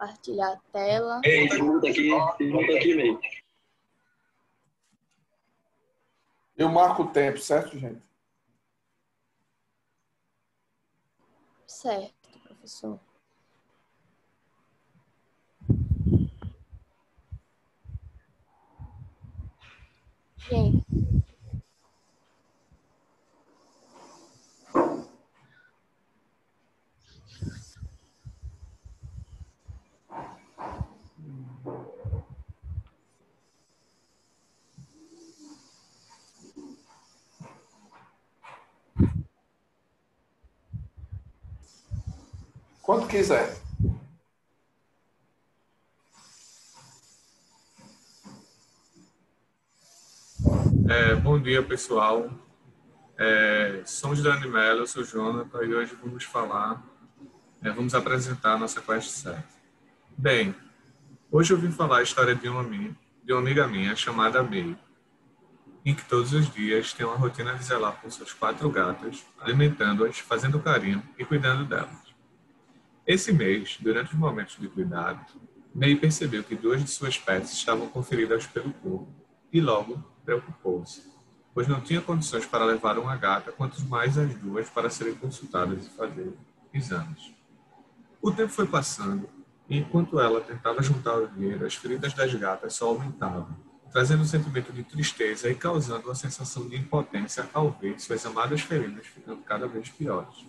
Compartilhar a tela. Ei, muda aqui, meio. Eu marco o tempo, certo, gente? Certo, professor. Gente. Quando quiser. Bom dia, pessoal. Somos da Animelo, eu sou o Jonathan e hoje vamos apresentar a nossa Quest 7. Bem, hoje eu vim falar a história de uma amiga minha chamada May, em que todos os dias tem uma rotina de zelar por suas 4 gatas, alimentando-as, fazendo carinho e cuidando delas. Esse mês, durante os momentos de cuidado, May percebeu que 2 de suas pets estavam com feridas pelo corpo e logo preocupou-se, pois não tinha condições para levar uma gata, quanto mais as 2 para serem consultadas e fazer exames. O tempo foi passando e enquanto ela tentava juntar o dinheiro, as feridas das gatas só aumentavam, trazendo um sentimento de tristeza e causando uma sensação de impotência ao ver suas amadas feridas ficando cada vez piores.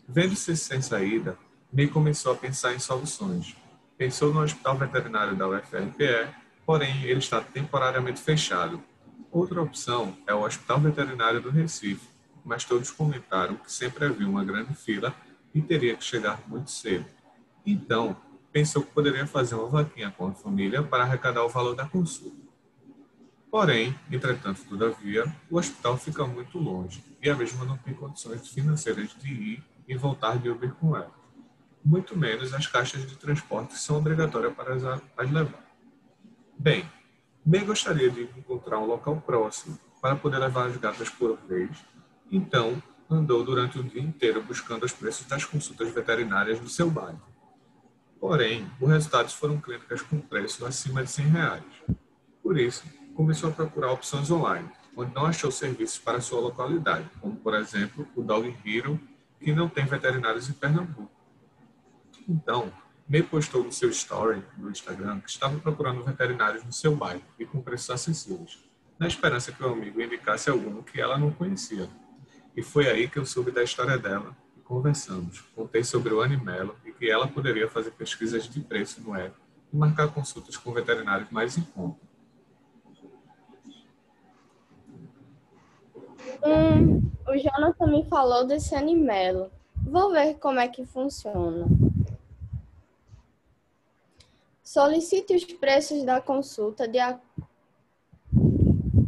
Vendo-se sem saída, May começou a pensar em soluções. Pensou no hospital veterinário da UFRPE, porém ele está temporariamente fechado. Outra opção é o Hospital Veterinário do Recife, mas todos comentaram que sempre havia uma grande fila e teria que chegar muito cedo. Então, pensou que poderia fazer uma vaquinha com a família para arrecadar o valor da consulta. Porém, entretanto, todavia, o hospital fica muito longe e a mesma não tem condições financeiras de ir e voltar de Uber com ela. Muito menos as caixas de transporte que são obrigatórias para as levar. Bem, May gostaria de encontrar um local próximo para poder levar as gatas por vez, então andou durante o dia inteiro buscando os preços das consultas veterinárias do seu bairro. Porém, os resultados foram clínicas com preço acima de R$100. Por isso, começou a procurar opções online, onde não achou serviços para sua localidade, como, por exemplo, o Dog Hero, que não tem veterinários em Pernambuco. Então, May postou no seu story no Instagram que estava procurando veterinários no seu bairro e com preços acessíveis, na esperança que o amigo indicasse algum que ela não conhecia. E foi aí que eu soube da história dela e conversamos. Contei sobre o Animelo e que ela poderia fazer pesquisas de preço no app e marcar consultas com veterinários mais em conta. O Jonathan me falou desse Animelo. Vou ver como é que funciona. Solicite os preços da consulta de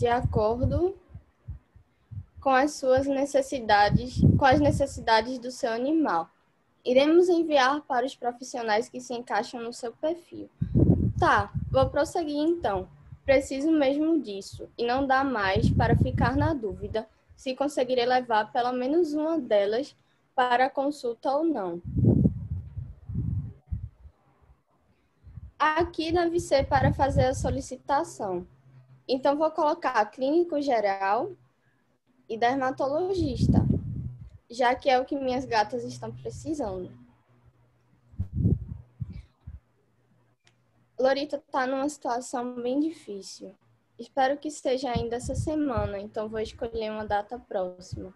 acordo com as necessidades do seu animal. Iremos enviar para os profissionais que se encaixam no seu perfil. Tá, vou prosseguir então. Preciso mesmo disso e não dá mais para ficar na dúvida se conseguirei levar pelo menos uma delas para a consulta ou não. Aqui deve ser para fazer a solicitação. Então, vou colocar clínico geral e dermatologista, já que é o que minhas gatas estão precisando. Lorita está numa situação bem difícil. Espero que esteja ainda essa semana, então vou escolher uma data próxima.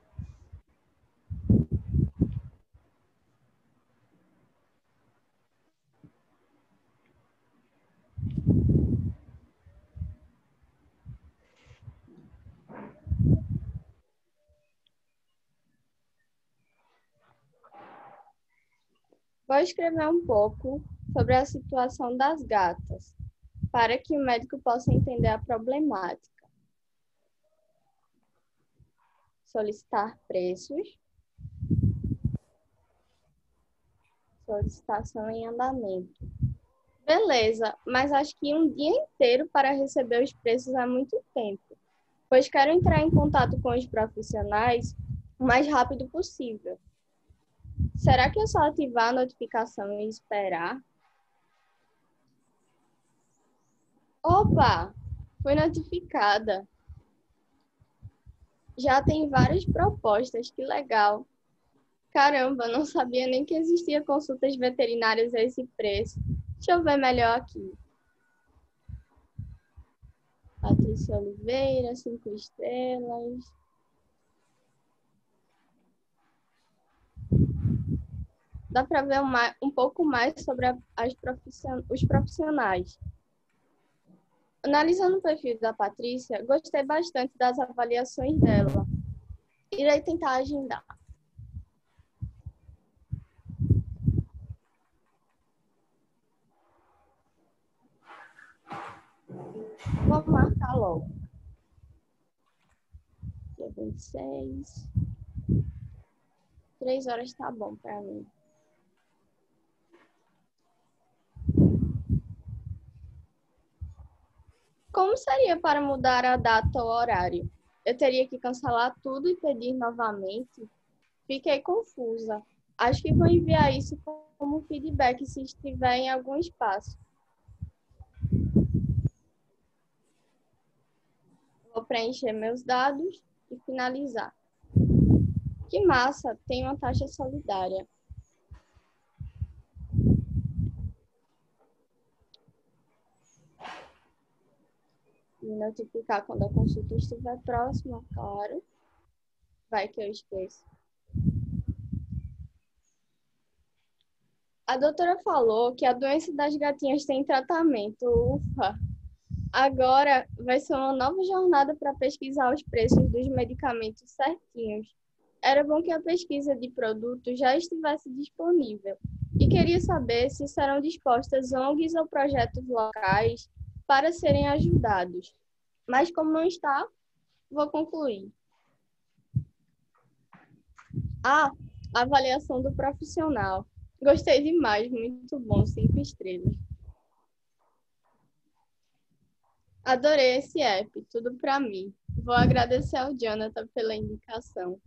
Vou escrever um pouco sobre a situação das gatas, para que o médico possa entender a problemática. Solicitar preços. Solicitação em andamento. Beleza, mas acho que um dia inteiro para receber os preços é muito tempo, pois quero entrar em contato com os profissionais o mais rápido possível. Será que é só ativar a notificação e esperar? Opa, foi notificada. Já tem várias propostas, que legal. Caramba, não sabia nem que existia consultas veterinárias a esse preço. Deixa eu ver melhor aqui. Patrícia Oliveira, 5 estrelas. Dá para ver um pouco mais sobre os profissionais. Analisando o perfil da Patrícia, gostei bastante das avaliações dela. Irei tentar agendar. Vou marcar logo. Dia 26. 3 horas tá bom para mim. Como seria para mudar a data ou horário? Eu teria que cancelar tudo e pedir novamente? Fiquei confusa. Acho que vou enviar isso como feedback se estiver em algum espaço. Vou preencher meus dados e finalizar. Que massa, tem uma taxa solidária. Me notificar quando a consulta estiver próxima, claro. Vai que eu esqueço. A doutora falou que a doença das gatinhas tem tratamento. Ufa! Agora vai ser uma nova jornada para pesquisar os preços dos medicamentos certinhos. Era bom que a pesquisa de produtos já estivesse disponível. E queria saber se serão dispostas ONGs ou projetos locais para serem ajudados. Mas como não está, vou concluir. A avaliação do profissional. Gostei demais, muito bom, 5 estrelas. Adorei esse app, tudo para mim. Vou agradecer ao Jonathan pela indicação.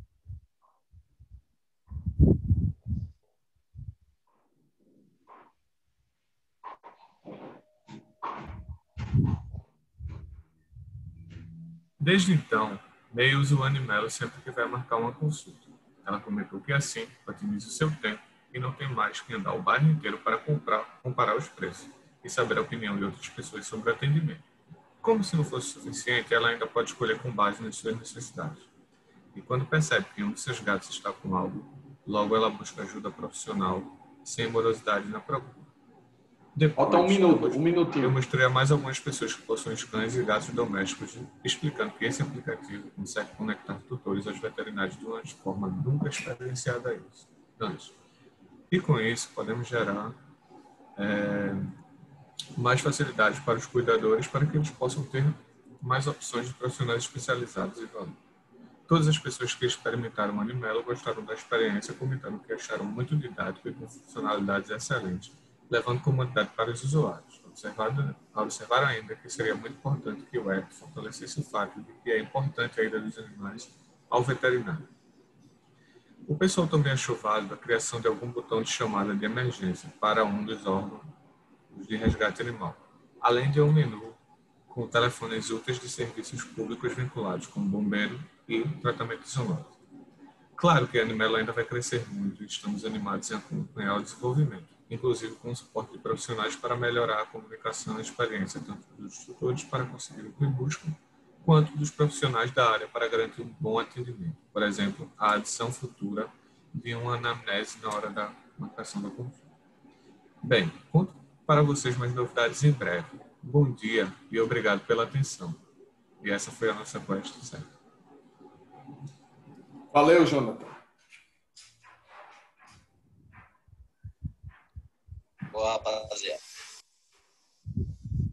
Desde então, Ney usa o Animelo sempre que vai marcar uma consulta. Ela comentou que assim otimiza o seu tempo e não tem mais que andar o bairro inteiro para comparar os preços e saber a opinião de outras pessoas sobre o atendimento. Como se não fosse suficiente, ela ainda pode escolher com base nas suas necessidades. E quando percebe que um de seus gatos está com algo, logo ela busca ajuda profissional, sem morosidade na procura. Depois, Falta um minutinho. Eu mostrei a mais algumas pessoas que possuem cães e gatos domésticos, explicando que esse aplicativo consegue conectar tutores aos veterinários de uma forma nunca experienciada antes. E com isso, podemos gerar mais facilidades para os cuidadores para que eles possam ter mais opções de profissionais especializados e valor. Todas as pessoas que experimentaram o Animelo gostaram da experiência, comentando que acharam muito didático e com funcionalidades excelentes, levando comodidade para os usuários. Observar ainda que seria muito importante que o app fortalecesse o fato de que é importante a ida dos animais ao veterinário. O pessoal também achou válido a criação de algum botão de chamada de emergência para um dos órgãos de resgate animal, além de um menu com telefones úteis de serviços públicos vinculados, como bombeiro e tratamento sonoro. Claro que a Animelo ainda vai crescer muito e estamos animados em acompanhar o desenvolvimento, inclusive com o suporte de profissionais para melhorar a comunicação e a experiência, tanto dos tutores para conseguir o que buscam, quanto dos profissionais da área para garantir um bom atendimento. Por exemplo, a adição futura de uma anamnese na hora da marcação da consulta. Bem, conto para vocês mais novidades em breve. Bom dia e obrigado pela atenção. E essa foi a nossa quest, certo? Valeu, Jonathan. Boa, rapaziada.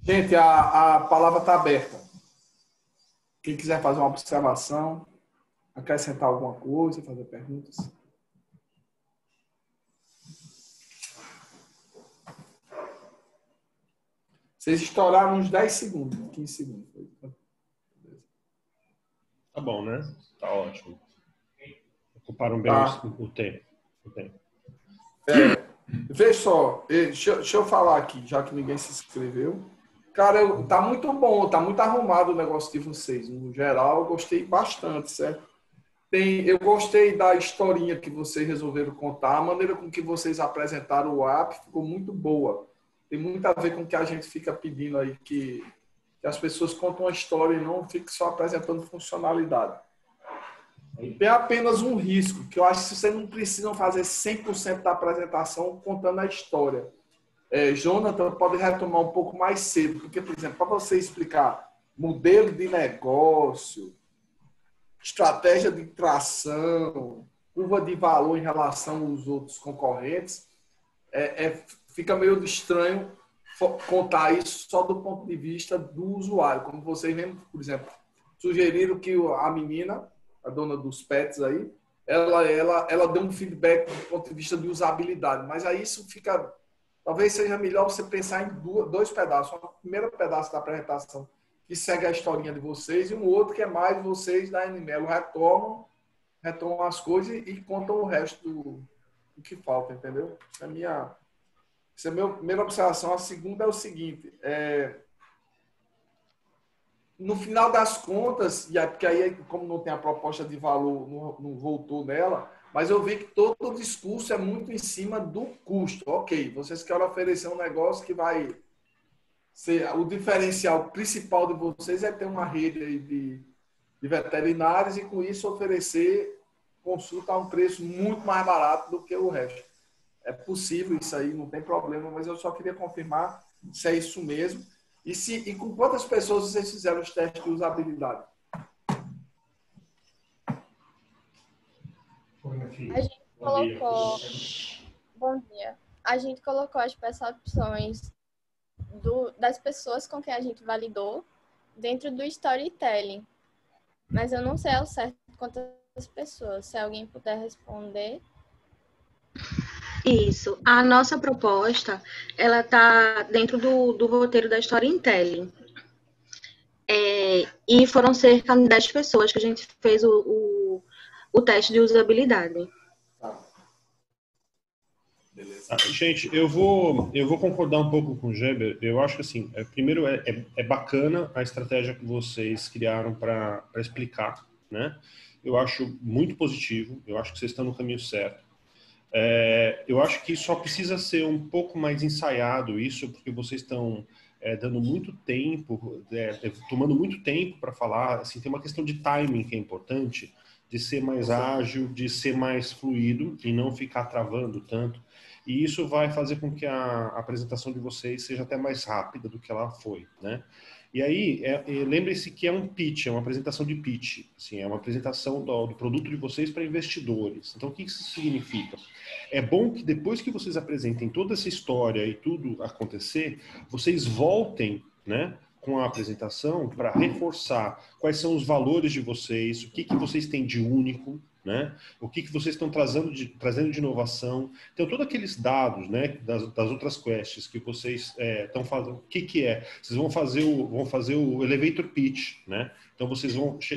Gente, a palavra está aberta. Quem quiser fazer uma observação, acrescentar alguma coisa, fazer perguntas. Vocês estouraram uns 10 segundos, 15 segundos. Tá bom, né? Tá ótimo. Ocuparam bem o tempo. Veja só, deixa eu falar aqui, já que ninguém se inscreveu. Cara, tá muito bom, tá muito arrumado o negócio de vocês. No geral, eu gostei bastante, certo? Eu gostei da historinha que vocês resolveram contar, a maneira com que vocês apresentaram o app ficou muito boa. Tem muito a ver com o que a gente fica pedindo aí, que as pessoas contam uma história e não fiquem só apresentando funcionalidade. Tem apenas um risco, que eu acho que vocês não precisam fazer 100% da apresentação contando a história. Jonathan pode retomar um pouco mais cedo, porque, por exemplo, para você explicar modelo de negócio, estratégia de tração, curva de valor em relação aos outros concorrentes, fica meio estranho contar isso só do ponto de vista do usuário. Como vocês mesmo, por exemplo, sugeriram que a menina, a dona dos pets aí, ela deu um feedback do ponto de vista de usabilidade, mas aí isso fica... Talvez seja melhor você pensar em dois pedaços. O primeiro pedaço da apresentação, que segue a historinha de vocês, e um outro que é mais vocês da Animelo retomam as coisas e contam o resto do que falta, entendeu? Essa é a minha primeira observação. A segunda é o seguinte, no final das contas, e porque aí, como não tem a proposta de valor, não voltou nela, mas eu vi que todo o discurso é muito em cima do custo. Ok, vocês querem oferecer um negócio que vai ser... O diferencial principal de vocês é ter uma rede aí de veterinários e, com isso, oferecer consulta a um preço muito mais barato do que o resto. É possível isso aí, não tem problema, mas eu só queria confirmar se é isso mesmo. E com quantas pessoas vocês fizeram os testes de usabilidade? A gente colocou... Bom dia. A gente colocou as percepções das pessoas com quem a gente validou dentro do storytelling. Mas eu não sei ao certo quantas pessoas. Se alguém puder responder. Isso. A nossa proposta, ela está dentro do roteiro da storytelling. E foram cerca de 10 pessoas que a gente fez o teste de usabilidade. Beleza. Gente, eu vou concordar um pouco com o Geber. Eu acho que, assim, primeiro é bacana a estratégia que vocês criaram para explicar, né? Eu acho muito positivo, eu acho que vocês estão no caminho certo. Eu acho que só precisa ser um pouco mais ensaiado isso, porque vocês estão dando muito tempo, tomando muito tempo para falar. Assim, tem uma questão de timing que é importante, de ser mais ágil, de ser mais fluido e não ficar travando tanto. E isso vai fazer com que a apresentação de vocês seja até mais rápida do que ela foi, né? E aí, lembre-se que é um pitch, é uma apresentação de pitch, assim, é uma apresentação do produto de vocês para investidores. Então, o que isso significa? É bom que depois que vocês apresentem toda essa história e tudo acontecer, vocês voltem, né, com a apresentação para reforçar quais são os valores de vocês, o que vocês têm de único, né? O que vocês estão trazendo de inovação. Então, todos aqueles dados, né, das outras quests que vocês estão fazendo, o que é? Vocês vão fazer o elevator pitch, né? Então, vocês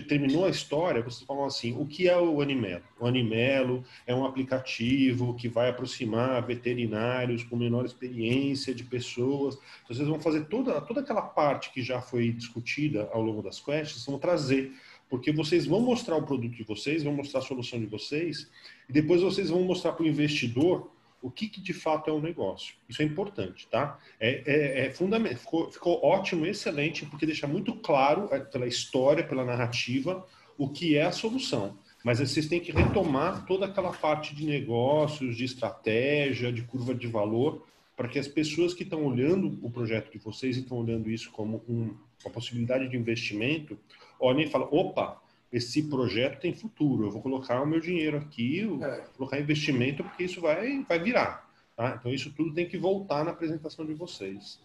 terminou a história, vocês falam assim, o que é o Animelo? O Animelo é um aplicativo que vai aproximar veterinários com menor experiência de pessoas. Então, vocês vão fazer toda aquela parte que já foi discutida ao longo das quests, vão trazer. Porque vocês vão mostrar o produto de vocês, vão mostrar a solução de vocês, e depois vocês vão mostrar para o investidor o que de fato é um negócio. Isso é importante, tá? É fundamental. Ficou ótimo, excelente, porque deixa muito claro, pela história, pela narrativa, o que é a solução. Mas vocês têm que retomar toda aquela parte de negócios, de estratégia, de curva de valor, para que as pessoas que estão olhando o projeto de vocês e estão olhando isso como uma possibilidade de investimento, olhem e falam, opa, esse projeto tem futuro, eu vou colocar o meu dinheiro aqui, vou colocar investimento, porque isso vai virar. Tá? Então, isso tudo tem que voltar na apresentação de vocês.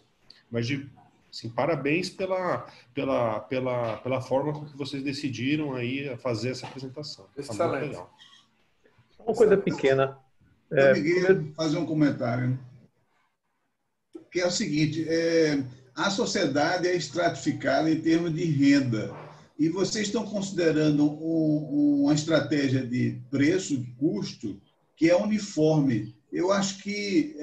Mas, assim, parabéns pela forma com que vocês decidiram aí fazer essa apresentação. Excelente. Tá muito legal. Uma coisa pequena. Eu queria fazer um comentário, que é o seguinte, a sociedade é estratificada em termos de renda. E vocês estão considerando uma estratégia de preço, de custo, que é uniforme. Eu acho que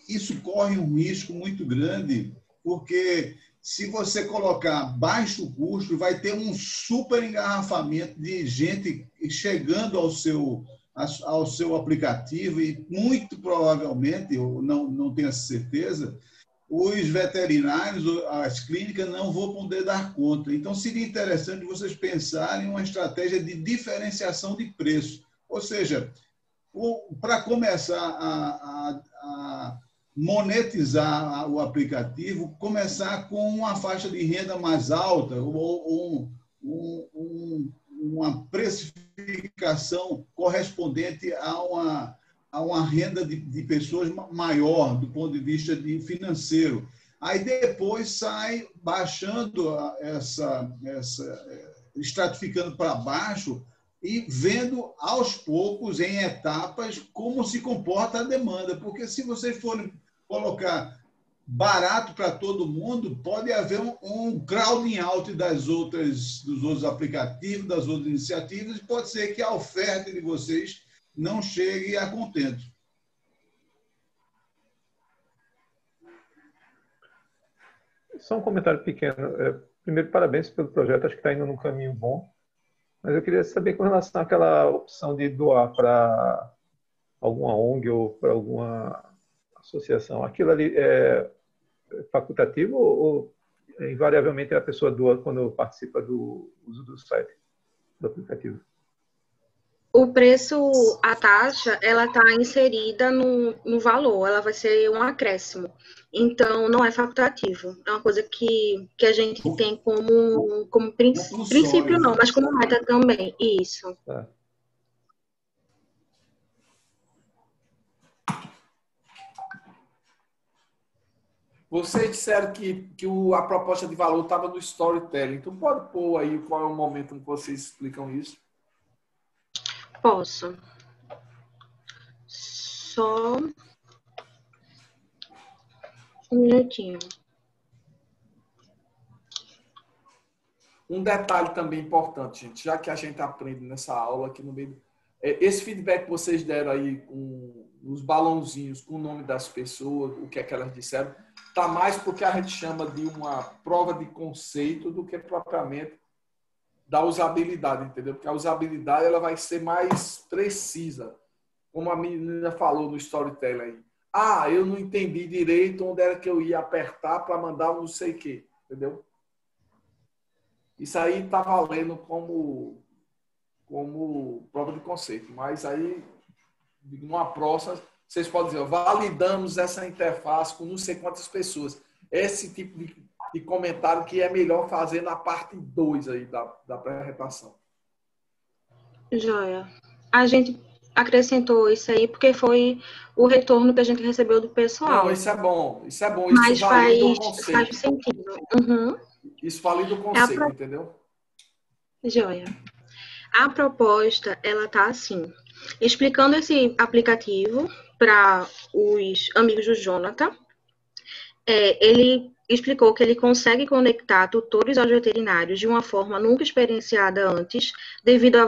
isso corre um risco muito grande, porque se você colocar baixo custo, vai ter um super engarrafamento de gente chegando ao seu aplicativo e, muito provavelmente, eu não tenho essa certeza, os veterinários, as clínicas não vão poder dar conta. Então, seria interessante vocês pensarem em uma estratégia de diferenciação de preço. Ou seja, para começar a monetizar o aplicativo, começar com uma faixa de renda mais alta ou uma precificação correspondente a uma renda de pessoas maior do ponto de vista financeiro. Aí depois sai baixando estratificando para baixo e vendo aos poucos, em etapas, como se comporta a demanda. Porque se vocês forem colocar barato para todo mundo, pode haver um crowding out dos outros aplicativos, das outras iniciativas, e pode ser que a oferta de vocês não chegue a contento. Só um comentário pequeno. Primeiro, parabéns pelo projeto, acho que está indo num caminho bom. Mas eu queria saber com relação àquela opção de doar para alguma ONG ou para alguma associação. Aquilo ali é facultativo ou invariavelmente a pessoa doa quando participa do uso do site, do aplicativo? O preço, a taxa, ela está inserida no valor, ela vai ser um acréscimo. Então, não é facultativo. É uma coisa que a gente tem como princípio, não, mas como meta também. Isso. Tá. Vocês disseram que a proposta de valor estava no storytelling. Então, pode pôr aí qual é o momento em que vocês explicam isso? Posso. Só um minutinho. Um detalhe também importante, gente, já que a gente aprende nessa aula aqui no meio... Esse feedback que vocês deram aí com os balãozinhos, com o nome das pessoas, o que é que elas disseram, está mais porque a gente chama de uma prova de conceito do que propriamente da usabilidade, entendeu? Porque a usabilidade ela vai ser mais precisa. Como a menina falou no storytelling aí. Ah, eu não entendi direito onde era que eu ia apertar para mandar um não sei o quê, entendeu? Isso aí está valendo como prova de conceito. Mas aí, numa próxima, vocês podem dizer, validamos essa interface com não sei quantas pessoas. Esse tipo de comentário que é melhor fazer na parte 2 aí da apresentação. Joia. A gente acrescentou isso aí porque foi o retorno que a gente recebeu do pessoal. Não, isso é bom. Isso é bom. Mas isso valida o conceito. faz sentido. Uhum. Isso valida o conceito, entendeu? Joia. A proposta, ela tá assim, explicando esse aplicativo para os amigos do Jonathan. Ele explicou que ele consegue conectar tutores aos veterinários de uma forma nunca experienciada antes, devido à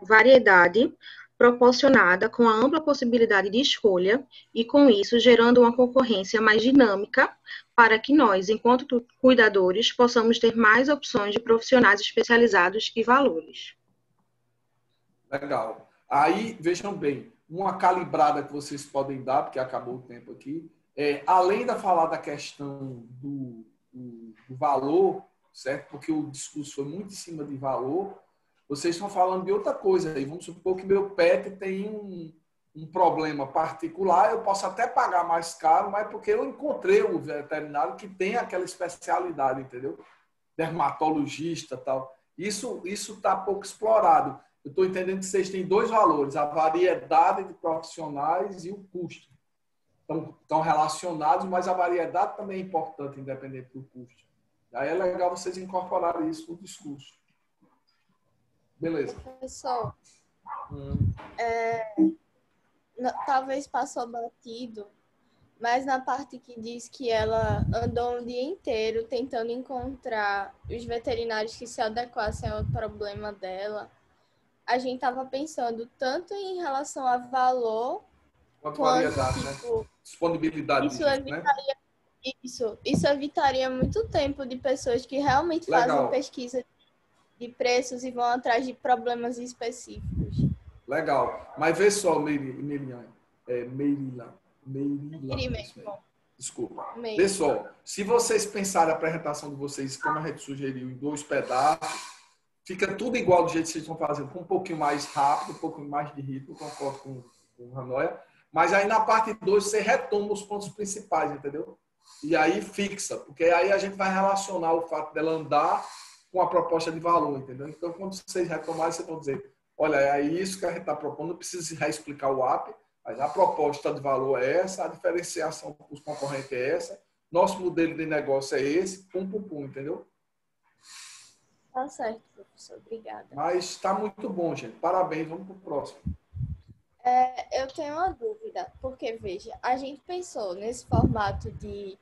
variedade proporcionada com a ampla possibilidade de escolha e, com isso, gerando uma concorrência mais dinâmica para que nós, enquanto cuidadores, possamos ter mais opções de profissionais especializados e valores. Legal. Aí, vejam bem, uma calibrada que vocês podem dar, porque acabou o tempo aqui, além de falar da questão do valor, certo? Porque o discurso foi muito em cima de valor, vocês estão falando de outra coisa aí. Vamos supor que meu pet tem um problema particular, eu posso até pagar mais caro, mas porque eu encontrei um veterinário que tem aquela especialidade, entendeu? Dermatologista e tal. Isso está pouco explorado. Eu estou entendendo que vocês têm dois valores, a variedade de profissionais e o custo. Estão relacionados, mas a variedade também é importante, independente do custo. Aí é legal vocês incorporarem isso no discurso. Beleza. Pessoal, talvez passou batido, mas na parte que diz que ela andou um dia inteiro tentando encontrar os veterinários que se adequassem ao problema dela, a gente estava pensando tanto em relação a valor quanto variedade, tipo, né? Disponibilidade. Isso evitaria, Isso evitaria muito tempo de pessoas que realmente fazem Legal. pesquisa de preços e vão atrás de problemas específicos. Legal. Mas vê só, Meirilan. Desculpa. Vê só. Se vocês pensarem a apresentação de vocês, como a gente sugeriu, em 2 pedaços, fica tudo igual do jeito que vocês estão fazendo, com um pouquinho mais rápido, um pouquinho mais de ritmo, concordo com o Hanoia. Mas aí na parte 2 você retoma os pontos principais, entendeu? E aí fixa, porque aí a gente vai relacionar o fato dela andar com a proposta de valor, entendeu? Então, quando vocês retomarem, vocês vão dizer, olha, é isso que a gente está propondo, não precisa reexplicar o app, mas a proposta de valor é essa, a diferenciação para os concorrentes é essa, nosso modelo de negócio é esse, pum, entendeu? Tá certo, professor. Obrigada. Mas está muito bom, gente. Parabéns. Vamos para o próximo. Eu tenho uma dúvida, porque, veja, a gente pensou nesse formato de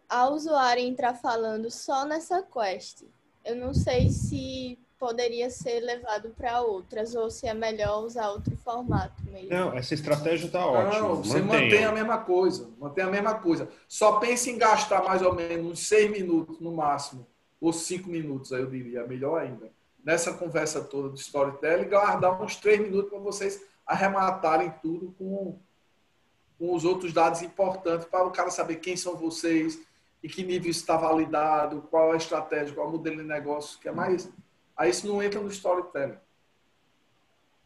a usuária entrar falando só nessa quest. Eu não sei se poderia ser levado para outras ou se é melhor usar outro formato mesmo. Não, essa estratégia está ótima. Não, você mantém a mesma coisa. Mantém a mesma coisa. Só pense em gastar mais ou menos uns 6 minutos no máximo, ou 5 minutos, aí eu diria, melhor ainda, nessa conversa toda do storytelling, guardar uns 3 minutos para vocês arrematarem tudo com os outros dados importantes para o cara saber quem são vocês, em que nível está validado, qual é a estratégia, qual é o modelo de negócio, que é mais. Aí isso não entra no storytelling.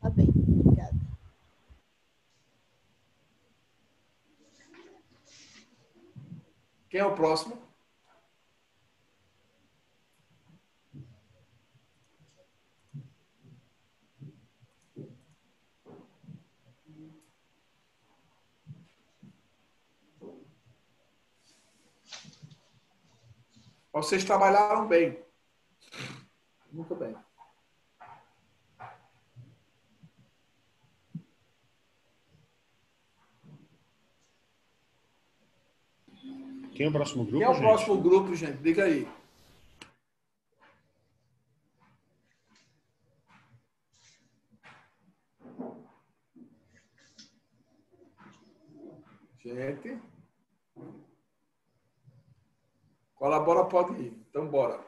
Tá bem, obrigada. Quem é o próximo? Vocês trabalharam bem. Muito bem. Quem é o próximo grupo, Quem é o gente? próximo grupo, gente? Diga aí. Gente. Colabora, pode ir. Então, bora.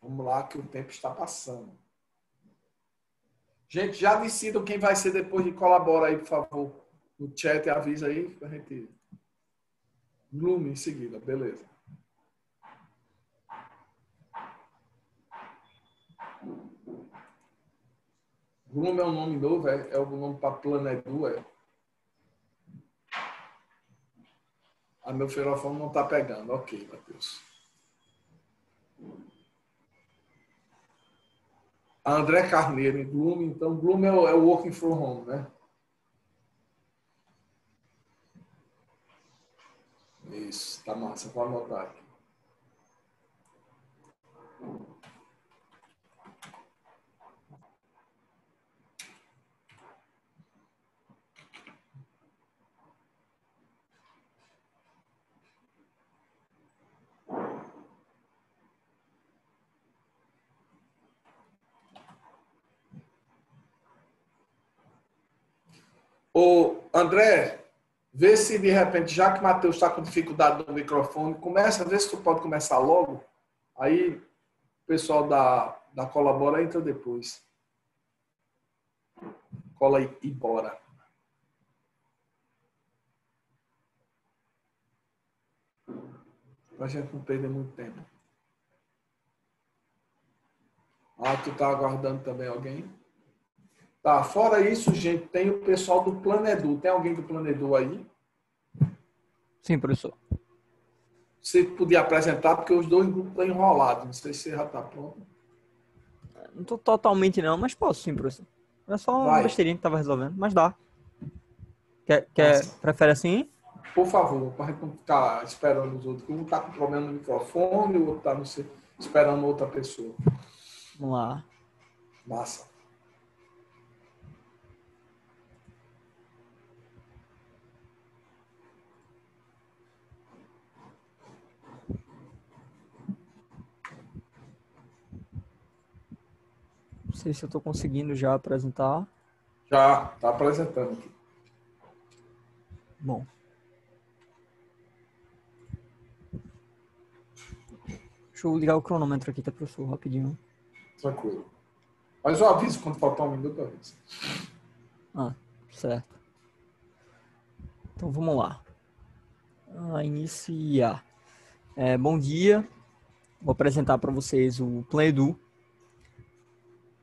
Vamos lá, que o tempo está passando. Gente, já decidam quem vai ser depois de colabora aí, por favor. No chat, avisa aí pra gente. Bloom em seguida, beleza. Bloom é um nome novo, é o nome para Planedu, é? Ah, meu ferofone não está pegando. Ok, Matheus. André Carneiro em Bloom. Então, Bloom é o Working from Home, né? Isso, tá massa. Vou anotar aqui. Ô, André, vê se de repente, já que o Matheus está com dificuldade no microfone, começa, vê se tu pode começar logo. Aí o pessoal da Colabora entra depois. Cola e bora. Pra gente não perder muito tempo. Ah, tu tá aguardando também alguém? Tá, fora isso, gente, tem o pessoal do Planedu. Tem alguém do Planedu aí? Sim, professor. Você podia apresentar, porque os dois grupos estão enrolados. Não sei se você já está pronto. Não tô totalmente não, mas posso sim, professor. É só uma besteirinha que tava resolvendo, mas dá. Prefere assim? Por favor, para a gente não ficar esperando os outros. Um está com problema no microfone, o outro está esperando outra pessoa. Vamos lá. Massa. sei se eu estou conseguindo já apresentar. Já, está apresentando aqui. Bom. Deixa eu ligar o cronômetro aqui, tá, professor? Rapidinho. Tranquilo. Mas eu aviso quando faltar 1 minuto. Aviso. Ah, certo. Então vamos lá. Iniciar. Bom dia. Vou apresentar para vocês o PlanEdu,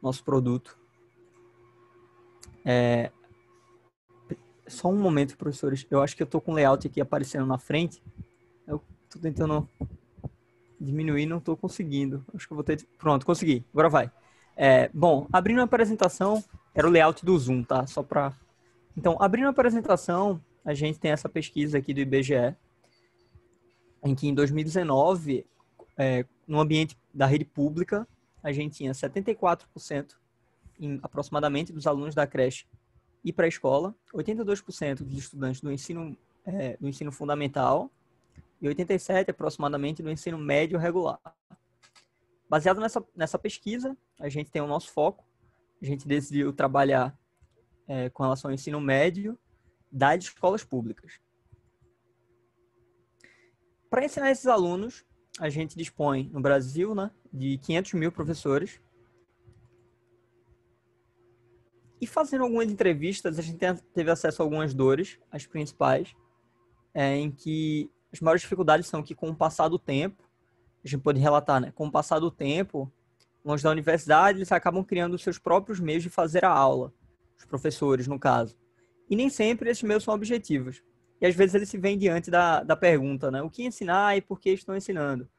nosso produto. Só um momento, professores. Eu acho que eu estou com o layout aqui aparecendo na frente. Eu estou tentando diminuir, não estou conseguindo. Acho que eu vou ter... Pronto, consegui. Agora vai. Bom, abrindo a apresentação, era o layout do Zoom, tá? Só para... Então, abrindo a apresentação, a gente tem essa pesquisa aqui do IBGE, em que em 2019, no ambiente da rede pública, a gente tinha 74% aproximadamente dos alunos da creche e pré-escola, 82% dos estudantes do ensino fundamental e 87% aproximadamente do ensino médio regular. Baseado nessa pesquisa, a gente tem o nosso foco. A gente decidiu trabalhar com relação ao ensino médio das escolas públicas. Para ensinar esses alunos, a gente dispõe no Brasil, né, de 500 mil professores. E fazendo algumas entrevistas, a gente teve acesso a algumas dores, as principais, em que as maiores dificuldades são que, com o passar do tempo, a gente pode relatar, né, com o passar do tempo, longe da universidade, eles acabam criando os seus próprios meios de fazer a aula, os professores, no caso. E nem sempre esses meios são objetivos. E às vezes eles se veem diante da pergunta, né, o que ensinar e por que estão ensinando.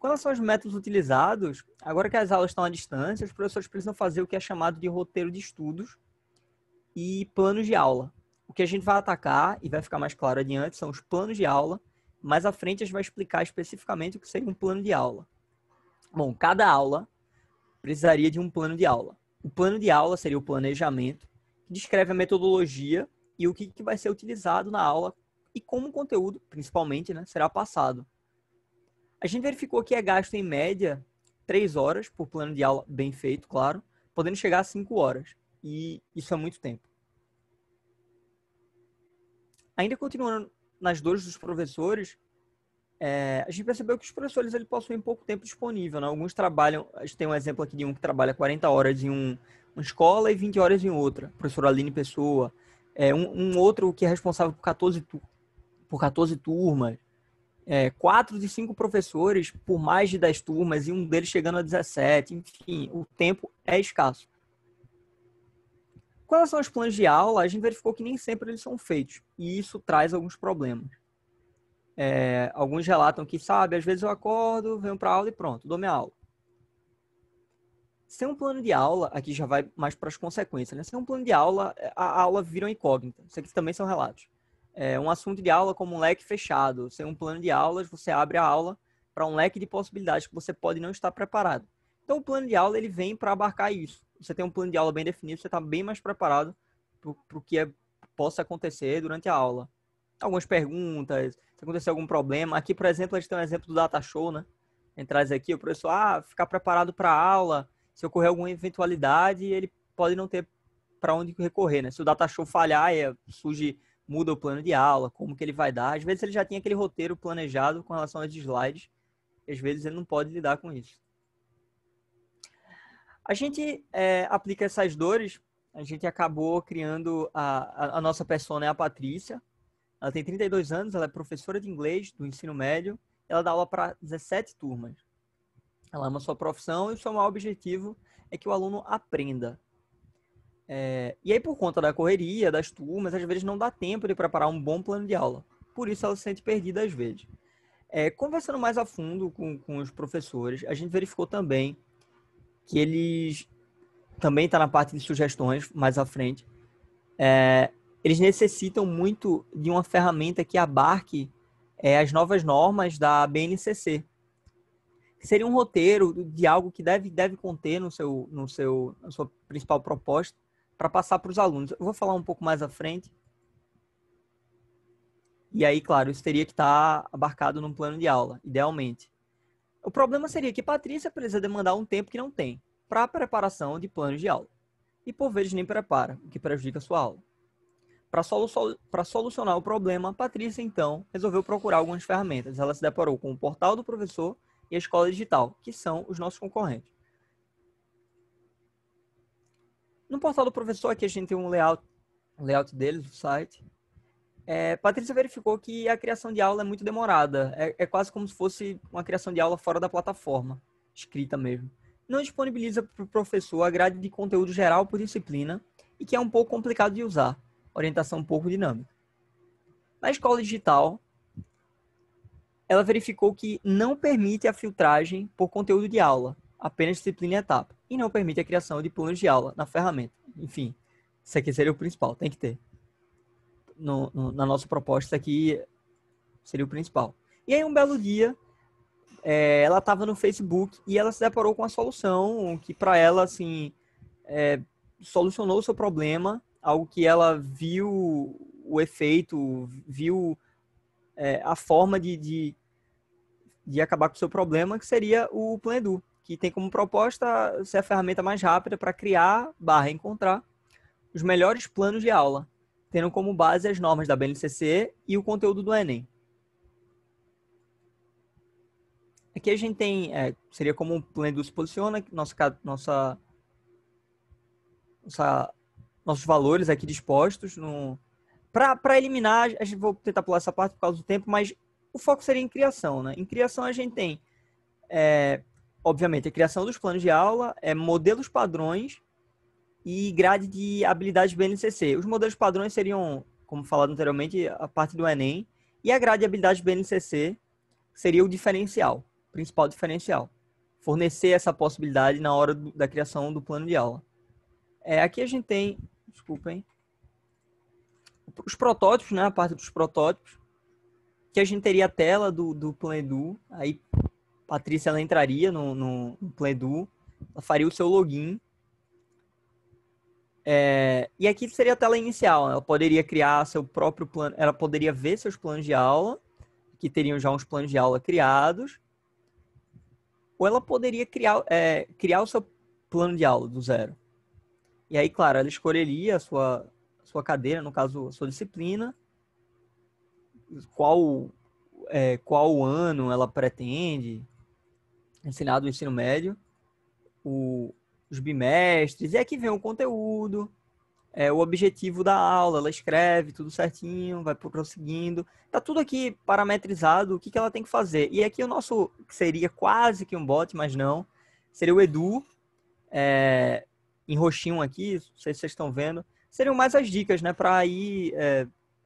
Quais são os métodos utilizados? Agora que as aulas estão à distância, os professores precisam fazer o que é chamado de roteiro de estudos e planos de aula. O que a gente vai atacar, e vai ficar mais claro adiante, são os planos de aula. Mais à frente a gente vai explicar especificamente o que seria um plano de aula. Bom, cada aula precisaria de um plano de aula. O plano de aula seria o planejamento, que descreve a metodologia e o que vai ser utilizado na aula e como o conteúdo, principalmente, né, será passado. A gente verificou que é gasto, em média, 3 horas por plano de aula bem feito, claro, podendo chegar a 5 horas. E isso é muito tempo. Ainda continuando nas dores dos professores, a gente percebeu que os professores eles possuem pouco tempo disponível, né? Alguns trabalham, a gente tem um exemplo aqui de um que trabalha 40 horas em uma escola e 20 horas em outra, professor Aline Pessoa. Um outro que é responsável por 14 turmas. 4 de 5 professores por mais de 10 turmas e um deles chegando a 17. Enfim, o tempo é escasso. Com relação aos planos de aula, a gente verificou que nem sempre eles são feitos. E isso traz alguns problemas. Alguns relatam que, às vezes eu acordo, venho para a aula e pronto, dou minha aula. Sem um plano de aula, aqui já vai mais para as consequências, né? Sem um plano de aula, a aula vira uma incógnita. Isso aqui também são relatos. Um assunto de aula como um leque fechado. Sem um plano de aulas, você abre a aula para um leque de possibilidades que você pode não estar preparado. Então, o plano de aula ele vem para abarcar isso. Você tem um plano de aula bem definido, você está bem mais preparado para o que possa acontecer durante a aula. Algumas perguntas, se acontecer algum problema. Aqui, por exemplo, a gente tem um exemplo do Data Show, né? A gente traz aqui o professor, ficar preparado para a aula. Se ocorrer alguma eventualidade, ele pode não ter para onde recorrer, né? Se o Data Show falhar, muda o plano de aula, como que ele vai dar. Às vezes ele já tinha aquele roteiro planejado com relação aos slides, e às vezes ele não pode lidar com isso. A gente aplica essas dores, a gente acabou criando a nossa persona, é a Patrícia. Ela tem 32 anos, ela é professora de inglês do ensino médio, ela dá aula para 17 turmas. Ela ama sua profissão e o seu maior objetivo é que o aluno aprenda. E aí, por conta da correria, das turmas, às vezes não dá tempo de preparar um bom plano de aula. Por isso, ela se sente perdida às vezes. Conversando mais a fundo com os professores, a gente verificou também que eles, também está na parte de sugestões, mais à frente, eles necessitam muito de uma ferramenta que abarque as novas normas da BNCC. Que seria um roteiro de algo que deve conter na sua principal proposta, para passar para os alunos. Eu vou falar um pouco mais à frente. E aí, claro, isso teria que estar abarcado num plano de aula, idealmente. O problema seria que Patrícia precisa demandar um tempo que não tem. para a preparação de planos de aula. E por vezes nem prepara, o que prejudica a sua aula. Para solucionar o problema, Patrícia, então, resolveu procurar algumas ferramentas. Ela se deparou com o portal do professor e a escola digital, que são os nossos concorrentes. No portal do professor, aqui a gente tem um layout deles, do site. Patrícia verificou que a criação de aula é muito demorada. É quase como se fosse uma criação de aula fora da plataforma, escrita mesmo. Não disponibiliza para o professor a grade de conteúdo geral por disciplina e que é um pouco complicado de usar. Orientação um pouco dinâmica. Na escola digital, ela verificou que não permite a filtragem por conteúdo de aula, apenas disciplina e etapa, e não permite a criação de planos de aula na ferramenta. Enfim, isso aqui seria o principal, tem que ter. Na nossa proposta, isso aqui seria o principal. E aí, um belo dia, ela estava no Facebook e ela se deparou com a solução que, para ela, assim, solucionou o seu problema, algo que ela viu o efeito, viu a forma de acabar com o seu problema, que seria o Planedu, que tem como proposta ser a ferramenta mais rápida para criar, encontrar os melhores planos de aula, tendo como base as normas da BNCC e o conteúdo do Enem. Aqui a gente tem, seria como o Planedu se posiciona, nossos valores aqui dispostos. Para eliminar, a gente vou tentar pular essa parte por causa do tempo, mas o foco seria em criação, né? Em criação a gente tem, obviamente, a criação dos planos de aula, modelos padrões e grade de habilidades BNCC. Os modelos padrões seriam, como falado anteriormente, a parte do Enem, e a grade de habilidades BNCC seria o diferencial, o principal diferencial. Fornecer essa possibilidade na hora da criação do plano de aula. Aqui a gente tem, desculpem, os protótipos, né? A parte dos protótipos, que a gente teria a tela do Planedu. Aí Patrícia, ela entraria no Planedu, ela faria o seu login. E aqui seria a tela inicial. Ela poderia criar seu próprio plano, ela poderia ver seus planos de aula, que teriam já uns planos de aula criados, ou ela poderia criar o seu plano de aula do zero. E aí, claro, ela escolheria a sua cadeira, no caso, a sua disciplina, qual ano ela pretende ensinar do ensino médio, os bimestres, e aqui vem o conteúdo, o objetivo da aula, ela escreve tudo certinho, vai prosseguindo, tá tudo aqui parametrizado, o que ela tem que fazer. E aqui o nosso, que seria quase que um bot, mas não, seria o Edu, em roxinho aqui, não sei se vocês estão vendo, seriam mais as dicas, né, para ir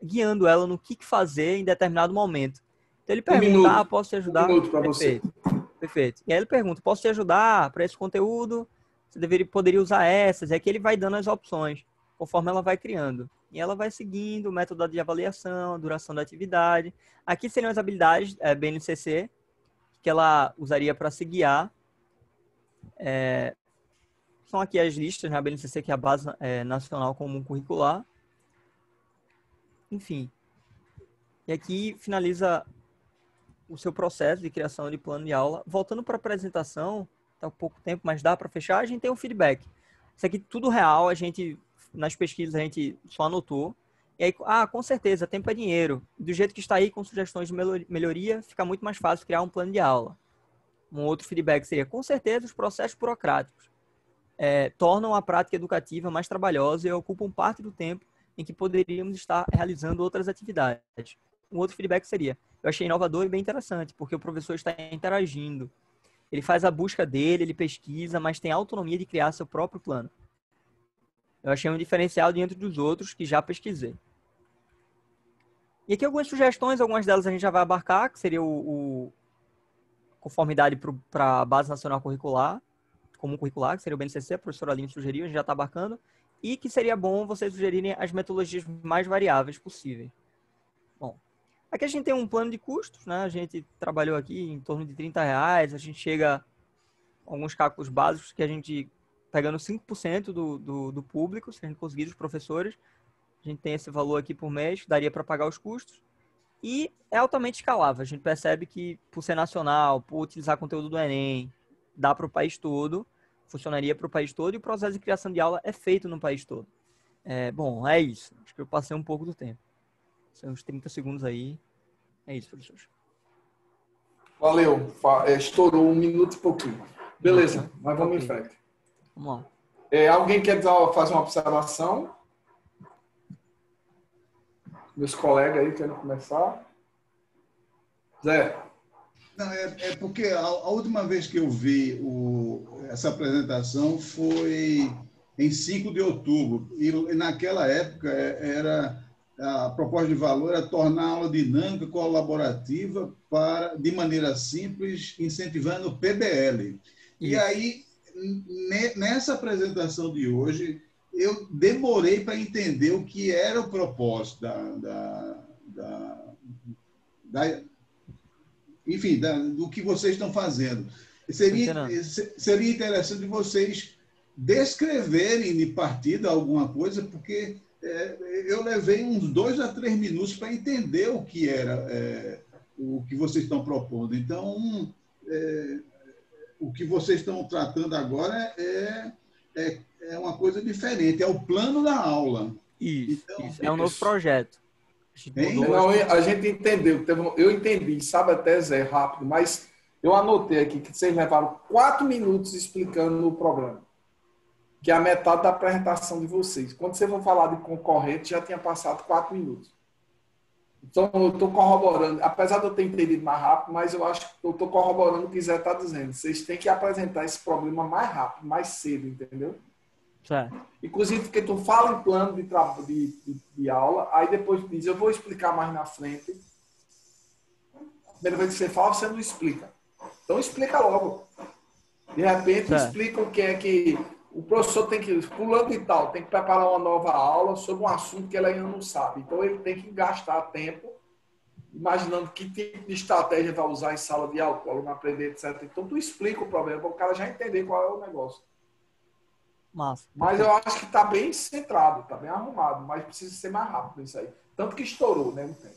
guiando ela no que fazer em determinado momento. Então ele pergunta, posso te ajudar? 1 minuto para você. Perfeito. E aí ele pergunta, posso te ajudar para esse conteúdo? Você poderia usar essas. E aqui ele vai dando as opções, conforme ela vai criando. E ela vai seguindo o método de avaliação, a duração da atividade. Aqui seriam as habilidades BNCC, que ela usaria para se guiar. São aqui as listas, né? A BNCC, que é a Base Nacional Comum Curricular. Enfim. E aqui finaliza o seu processo de criação de plano de aula. Voltando para a apresentação, está um pouco tempo, mas dá para fechar, a gente tem um feedback. Isso aqui tudo real, nas pesquisas a gente só anotou. E aí, com certeza, tempo é dinheiro. Do jeito que está aí, com sugestões de melhoria, fica muito mais fácil criar um plano de aula. Um outro feedback seria, com certeza, os processos burocráticos tornam a prática educativa mais trabalhosa e ocupam parte do tempo em que poderíamos estar realizando outras atividades. Um outro feedback seria, eu achei inovador e bem interessante, porque o professor está interagindo. Ele faz a busca dele, ele pesquisa, mas tem a autonomia de criar seu próprio plano. Eu achei um diferencial diante dos outros que já pesquisei. E aqui algumas sugestões, algumas delas a gente já vai abarcar, que seria conformidade para a Base Nacional Curricular, Comum Curricular, que seria o BNCC, a professora Aline sugeriu, a gente já está abarcando, e que seria bom vocês sugerirem as metodologias mais variáveis possíveis. Bom, aqui a gente tem um plano de custos, né? A gente trabalhou aqui em torno de R$30, a gente chega a alguns cálculos básicos que a gente, pegando 5% do público, se a gente conseguir dos professores, a gente tem esse valor aqui por mês, daria para pagar os custos, e é altamente escalável. A gente percebe que, por ser nacional, por utilizar conteúdo do Enem, dá para o país todo, funcionaria para o país todo e o processo de criação de aula é feito no país todo. Bom, é isso. Acho que eu passei um pouco do tempo. São uns 30 segundos aí. É isso, professor. Valeu. Estourou 1 minuto e pouquinho. Beleza, mas vamos em frente. Vamos lá. Alguém quer fazer uma observação? Meus colegas aí querem começar? Zé. Não, porque a última vez que eu vi essa apresentação foi em 5 de outubro. E naquela época a proposta de valor era tornar a aula dinâmica, colaborativa, de maneira simples, incentivando o PBL. E aí, nessa apresentação de hoje, eu demorei para entender o que era o propósito do que vocês estão fazendo. Seria interessante vocês descreverem de partida alguma coisa, porque eu levei uns 2 a 3 minutos para entender o que era o que vocês estão propondo. Então, o que vocês estão tratando agora é uma coisa diferente, é o plano da aula. Isso. É um novo projeto. A gente entendeu. Eu entendi, sabe até, Zé, rápido, mas eu anotei aqui que vocês levaram 4 minutos explicando o problema, que é a metade da apresentação de vocês. Quando vocês vão falar de concorrente, já tinha passado 4 minutos. Então, eu estou corroborando, apesar de eu ter entendido mais rápido, mas eu acho que eu estou corroborando o que o Zé está dizendo. Vocês têm que apresentar esse problema mais rápido, mais cedo, entendeu? Certo. Inclusive, porque tu fala em plano de aula, aí depois diz, eu vou explicar mais na frente. A primeira vez que você fala, você não explica. Então, explica logo. De repente, explica o que é que o professor tem que, pulando e tal, tem que preparar uma nova aula sobre um assunto que ele ainda não sabe. Então, ele tem que gastar tempo imaginando que tipo de estratégia vai usar em sala de aula, para o aluno aprender, etc. Então, tu explica o problema, para o cara já entender qual é o negócio. Massa. Mas eu acho que está bem centrado, está bem arrumado, mas precisa ser mais rápido isso aí. Tanto que estourou, né, no tempo.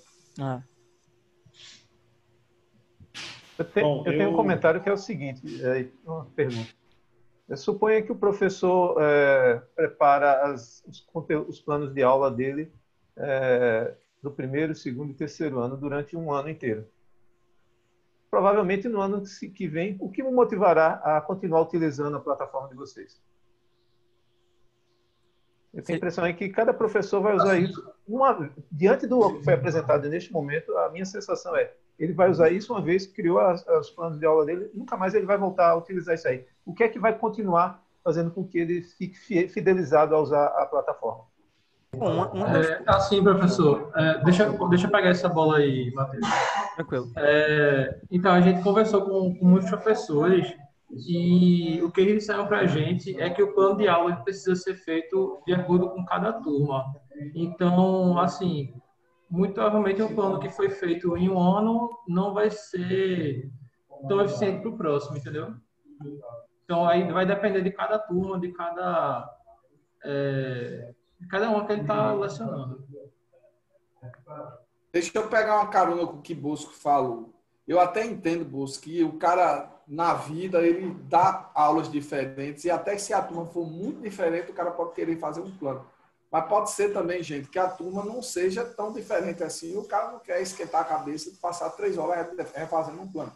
Eu tenho um comentário que é o seguinte, uma pergunta. Suponha que o professor prepara os planos de aula dele do 1º, 2º e 3º ano durante um ano inteiro. Provavelmente no ano que vem, o que me motivará a continuar utilizando a plataforma de vocês? Eu tenho a impressão aí que cada professor vai usar isso. Diante do que foi apresentado neste momento, a minha sensação ele vai usar isso uma vez que criou os planos de aula dele, nunca mais ele vai voltar a utilizar isso aí. O que é que vai continuar fazendo com que ele fique fidelizado a usar a plataforma? Assim, professor, deixa eu pegar essa bola aí, Matheus. Tranquilo. Então, a gente conversou com muitos professores e o que eles disseram para a gente é que o plano de aula precisa ser feito de acordo com cada turma. Então, assim, muito provavelmente um plano que foi feito em um ano não vai ser tão eficiente para o próximo, entendeu? Então, aí vai depender de cada turma, de cada uma que ele está lecionando. Deixa eu pegar uma carona com o que Bosco falou. Eu até entendo, Bosco, que o cara, na vida, ele dá aulas diferentes e até se a turma for muito diferente, o cara pode querer fazer um plano. Mas pode ser também, gente, que a turma não seja tão diferente assim. O cara não quer esquentar a cabeça de passar 3 horas refazendo um plano.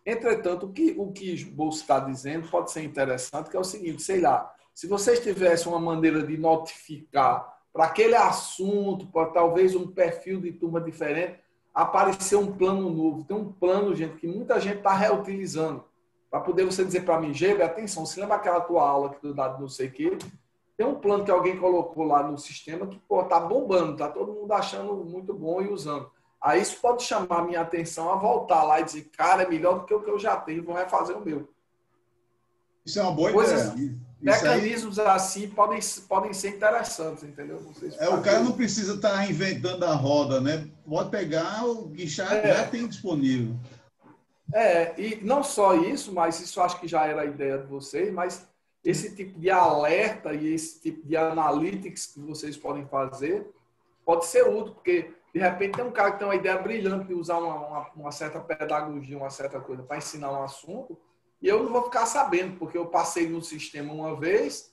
Entretanto, o que Bolso está dizendo pode ser interessante, que é o seguinte, sei lá, se vocês tivessem uma maneira de notificar para aquele assunto, para talvez um perfil de turma diferente, aparecer um plano novo. Tem um plano, gente, que muita gente está reutilizando. Para poder você dizer para mim, Gebe, atenção, se lembra aquela tua aula que tu dá de não sei o quê? Tem um plano que alguém colocou lá no sistema que, tá bombando, tá todo mundo achando muito bom e usando. Aí isso pode chamar a minha atenção a voltar lá e dizer, cara, é melhor do que o que eu já tenho, vou refazer o meu. Isso é uma boa ideia. Mecanismos assim podem ser interessantes, entendeu? O cara não precisa estar inventando a roda, né? Pode pegar o que já tem disponível. E não só isso, mas isso acho que já era a ideia de vocês, mas esse tipo de alerta e esse tipo de analytics que vocês podem fazer pode ser útil, porque de repente tem um cara que tem uma ideia brilhante de usar uma certa pedagogia, uma certa coisa para ensinar um assunto, e eu não vou ficar sabendo, porque eu passei no sistema uma vez,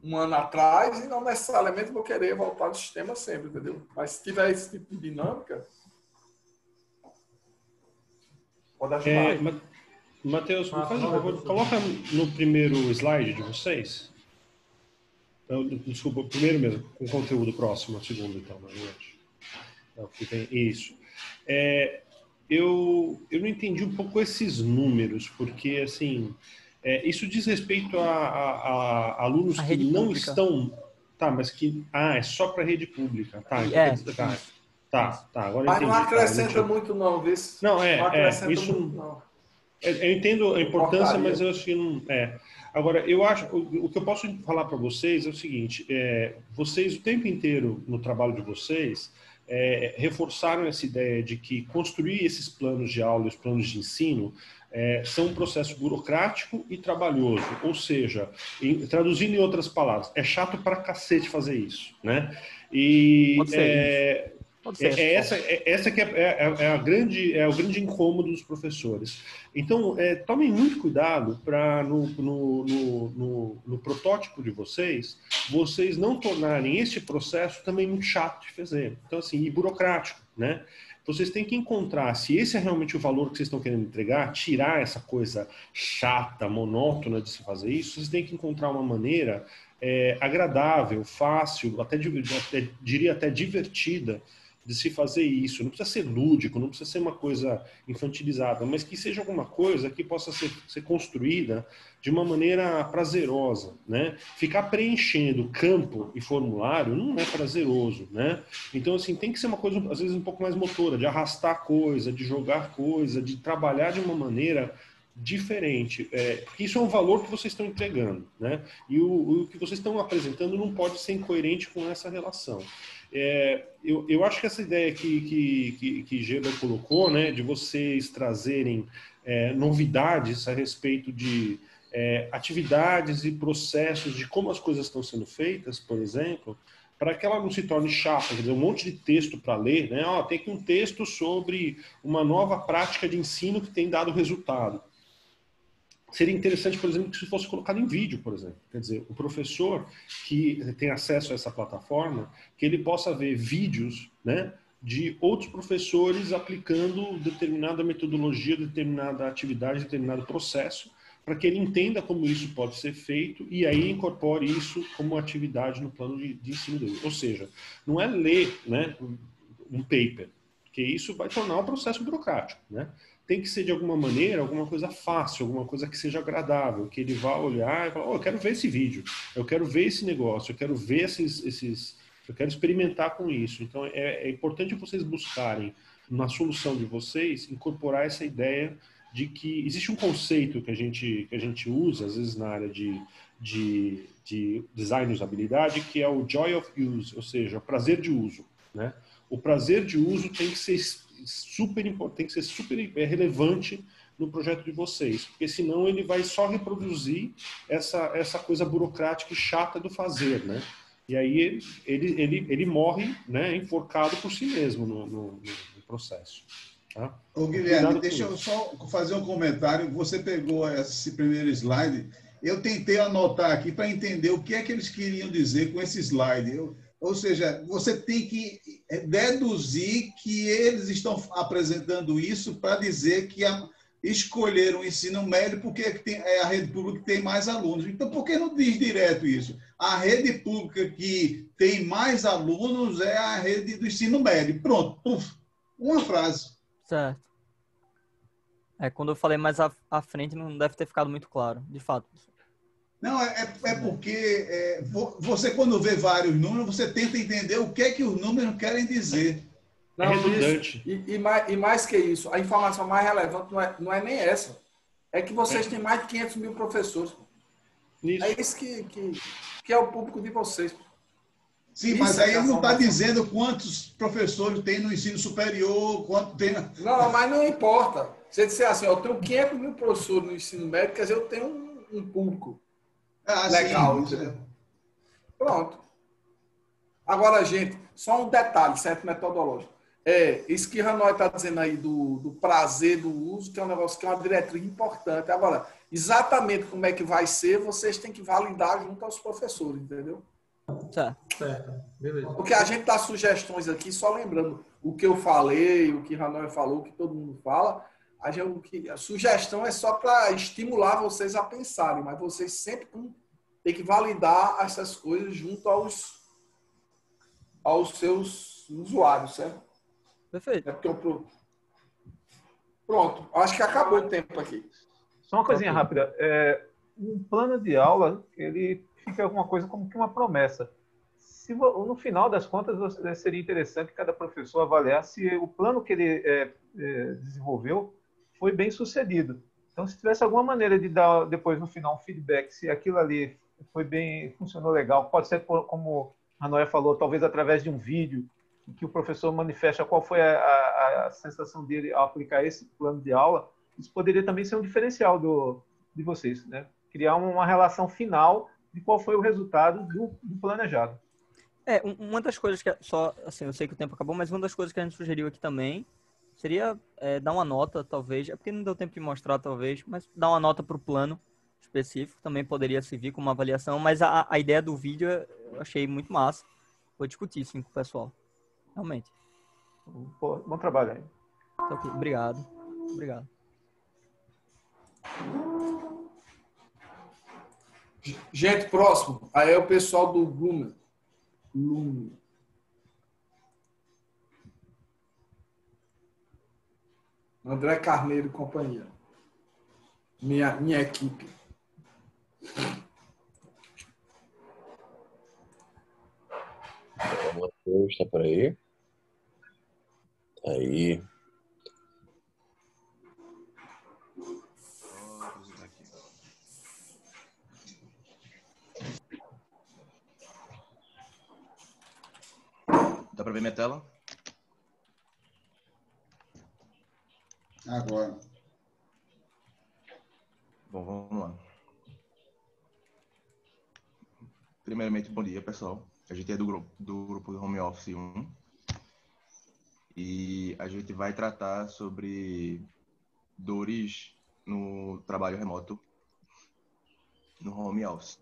um ano atrás, e não necessariamente vou querer voltar no sistema sempre, entendeu? Mas se tiver esse tipo de dinâmica, pode ajudar. Matheus, faz um favor, coloca no primeiro slide de vocês. Desculpa, o primeiro mesmo, com conteúdo próximo, o segundo, então, na verdade. Isso. Eu não entendi um pouco esses números, porque, assim, isso diz respeito a alunos que não pública. Estão... Tá, mas que... é só para rede pública. Tá, então, tá, agora mas entendi. Não acrescenta muito, não, vê se... Não, não acrescenta isso... muito, não. Eu entendo a importância, mas eu acho que não... Agora, eu acho... O que eu posso falar para vocês é o seguinte, vocês, o tempo inteiro, no trabalho de vocês... reforçaram essa ideia de que construir esses planos de aula e os planos de ensino são um processo burocrático e trabalhoso, ou seja, traduzindo em outras palavras, é chato pra cacete fazer isso, né? E essa que é o grande incômodo dos professores. Então, tomem muito cuidado para no protótipo de vocês não tornarem esse processo também muito chato de fazer. Então, assim, e burocrático, né? Vocês têm que encontrar se esse é realmente o valor que vocês estão querendo entregar, tirar essa coisa chata, monótona de se fazer isso, vocês têm que encontrar uma maneira agradável, fácil, diria até divertida, de se fazer isso. Não precisa ser lúdico, não precisa ser uma coisa infantilizada, mas que seja alguma coisa que possa ser construída de uma maneira prazerosa, né? Ficar preenchendo campo e formulário não é prazeroso, né? Então, assim, tem que ser uma coisa, às vezes, um pouco mais motora, de arrastar coisa, de jogar coisa, de trabalhar de uma maneira diferente, porque isso é um valor que vocês estão entregando, né? E o que vocês estão apresentando não pode ser incoerente com essa relação. Eu acho que essa ideia que Geber colocou, né, de vocês trazerem novidades a respeito de atividades e processos de como as coisas estão sendo feitas, por exemplo, para que ela não se torne chata, quer dizer, um monte de texto para ler, né? Tem aqui um texto sobre uma nova prática de ensino que tem dado resultado. Seria interessante, por exemplo, que isso fosse colocado em vídeo, por exemplo. Quer dizer, o professor que tem acesso a essa plataforma, que ele possa ver vídeos, né, de outros professores aplicando determinada metodologia, determinada atividade, determinado processo, para que ele entenda como isso pode ser feito e aí incorpore isso como atividade no plano de ensino dele. Ou seja, não é ler, né, um paper, porque isso vai tornar um processo burocrático, né? Tem que ser de alguma maneira, alguma coisa fácil, alguma coisa que seja agradável, que ele vá olhar e falar, eu quero ver esse vídeo, eu quero ver esse negócio, eu quero ver eu quero experimentar com isso. Então, é importante vocês buscarem, na solução de vocês, incorporar essa ideia de que existe um conceito que a gente usa, às vezes, na área de design e usabilidade, que é o joy of use, ou seja, o prazer de uso, né? O prazer de uso tem que ser super importante, tem que ser super relevante no projeto de vocês, porque senão ele vai só reproduzir essa coisa burocrática e chata do fazer, né? E aí ele morre, né, enforcado por si mesmo no processo. Tá? Ô, Guilherme, deixa eu só fazer um comentário. Você pegou esse primeiro slide, eu tentei anotar aqui para entender o que é que eles queriam dizer com esse slide. Ou seja, você tem que deduzir que eles estão apresentando isso para dizer que escolheram o ensino médio porque é a rede pública que tem mais alunos. Então, por que não diz direto isso? A rede pública que tem mais alunos é a rede do ensino médio. Pronto, puf, uma frase. Certo. Quando eu falei mais à frente, não deve ter ficado muito claro, de fato. Não, porque você, quando vê vários números, você tenta entender o que é que os números querem dizer. Não, isso, e mais que isso, a informação mais relevante não é nem essa. É que vocês têm mais de 500 mil professores. Isso. É isso que é o público de vocês. Sim, isso, mas aí ele não está dizendo quantos professores tem no ensino superior, quanto tem... Não, mas não importa. Você disser assim, eu tenho 500 mil professores no ensino médio, quer dizer, eu tenho um público legal. Sim, pronto. Agora, gente, só um detalhe, certo, metodológico. Isso que Hanoi está dizendo aí do prazer do uso, que é um negócio que é uma diretriz importante. Agora, exatamente como é que vai ser, vocês têm que validar junto aos professores, entendeu? Certo. Beleza. Porque a gente dá sugestões aqui, só lembrando o que eu falei, o que Hanoi falou, o que todo mundo fala. A sugestão é só para estimular vocês a pensarem, mas vocês sempre têm que validar essas coisas junto aos seus usuários, certo? Perfeito. Pronto, acho que acabou o tempo aqui. Só uma coisinha rápida. Um plano de aula, ele fica alguma coisa como que uma promessa. Se no final das contas, seria interessante cada professor avaliar se o plano que ele desenvolveu foi bem sucedido. Então, se tivesse alguma maneira de dar depois no final um feedback, se aquilo ali foi bem, funcionou legal, pode ser como a Noé falou, talvez através de um vídeo, em que o professor manifesta qual foi a sensação dele ao aplicar esse plano de aula, isso poderia também ser um diferencial de vocês, né? Criar uma relação final de qual foi o resultado do planejado. Uma das coisas que, só assim, eu sei que o tempo acabou, mas uma das coisas que a gente sugeriu aqui também seria dar uma nota, talvez, porque não deu tempo de mostrar, talvez, mas dar uma nota para o plano específico também poderia servir como uma avaliação, mas a ideia do vídeo eu achei muito massa. Vou discutir sim com o pessoal. Realmente. Bom trabalho aí. Tá ok. Obrigado. Obrigado. Gente, próximo. Aí é o pessoal do Lumen. André Carneiro e companhia. Minha equipe. Matheus, está por aí? Aí. Dá para ver minha tela? Agora. Bom, vamos lá. Primeiramente, bom dia, pessoal. A gente é do grupo do Home Office 1 e a gente vai tratar sobre dores no trabalho remoto no Home Office.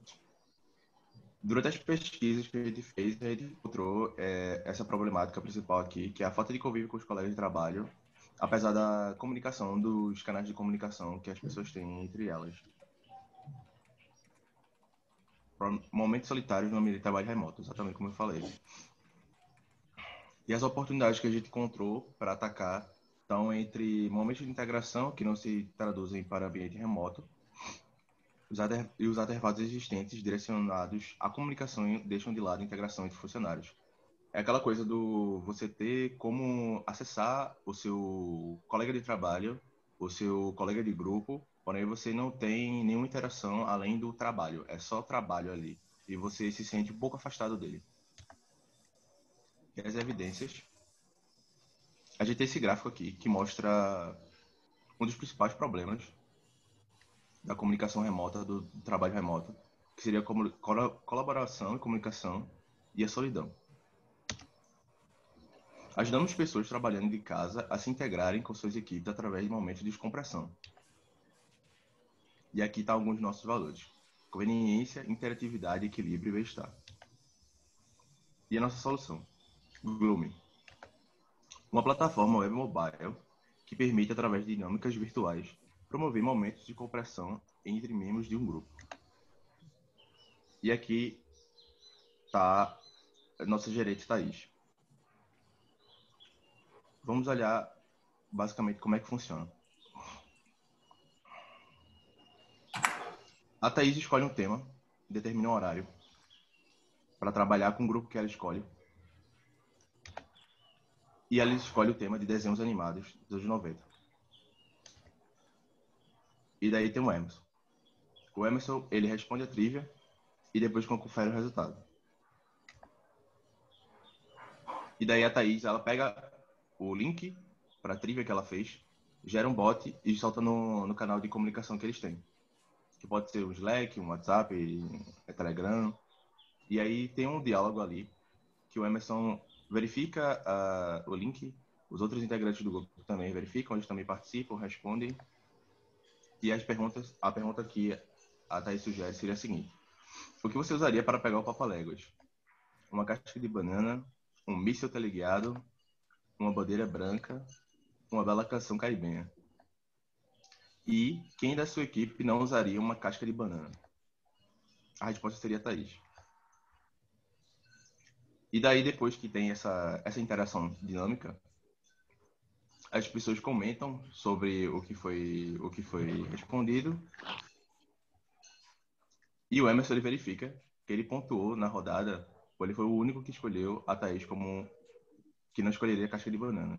Durante as pesquisas que a gente fez, a gente encontrou essa problemática principal aqui, que é a falta de convívio com os colegas de trabalho, apesar da comunicação, dos canais de comunicação que as pessoas têm entre elas. Momentos solitários no ambiente de trabalho remoto, exatamente como eu falei. E as oportunidades que a gente encontrou para atacar estão entre momentos de integração que não se traduzem para ambiente remoto e os artefatos existentes direcionados à comunicação e deixam de lado a integração entre funcionários. É aquela coisa do você ter como acessar o seu colega de trabalho, o seu colega de grupo, porém você não tem nenhuma interação além do trabalho. É só trabalho ali. E você se sente um pouco afastado dele. E as evidências. A gente tem esse gráfico aqui que mostra um dos principais problemas da comunicação remota, do trabalho remoto, que seria a colaboração e comunicação e a solidão. Ajudamos pessoas trabalhando de casa a se integrarem com suas equipes através de momentos de descompressão. E aqui estão alguns dos nossos valores: conveniência, interatividade, equilíbrio e bem-estar. E a nossa solução: Gloom, uma plataforma web mobile que permite, através de dinâmicas virtuais, promover momentos de compressão entre membros de um grupo. E aqui está a nossa gerente Thaís. Vamos olhar basicamente como é que funciona. A Thaís escolhe um tema, determina um horário para trabalhar com o grupo que ela escolhe. E ela escolhe o tema de desenhos animados dos anos 90. E daí tem o Emerson. O Emerson, ele responde a trivia e depois confere o resultado. E daí a Thaís, ela pega o link para a trivia que ela fez, gera um bot e solta no canal de comunicação que eles têm. Que pode ser um Slack, um WhatsApp, Telegram. E aí tem um diálogo ali que o Emerson verifica o link Os outros integrantes do grupo também verificam, eles também participam, respondem. E a pergunta que a Thaís sugere seria a seguinte: o que você usaria para pegar o Papaléguas? Uma casca de banana, um míssil teleguiado, uma bandeira branca, uma bela canção caribenha. E quem da sua equipe não usaria uma casca de banana? A resposta seria Thaís. E daí, depois que tem essa interação dinâmica, as pessoas comentam sobre o que foi respondido. E o Emerson ele verifica que ele pontuou na rodada, ou ele foi o único que escolheu a Thaís como que não escolheria a casca de banana.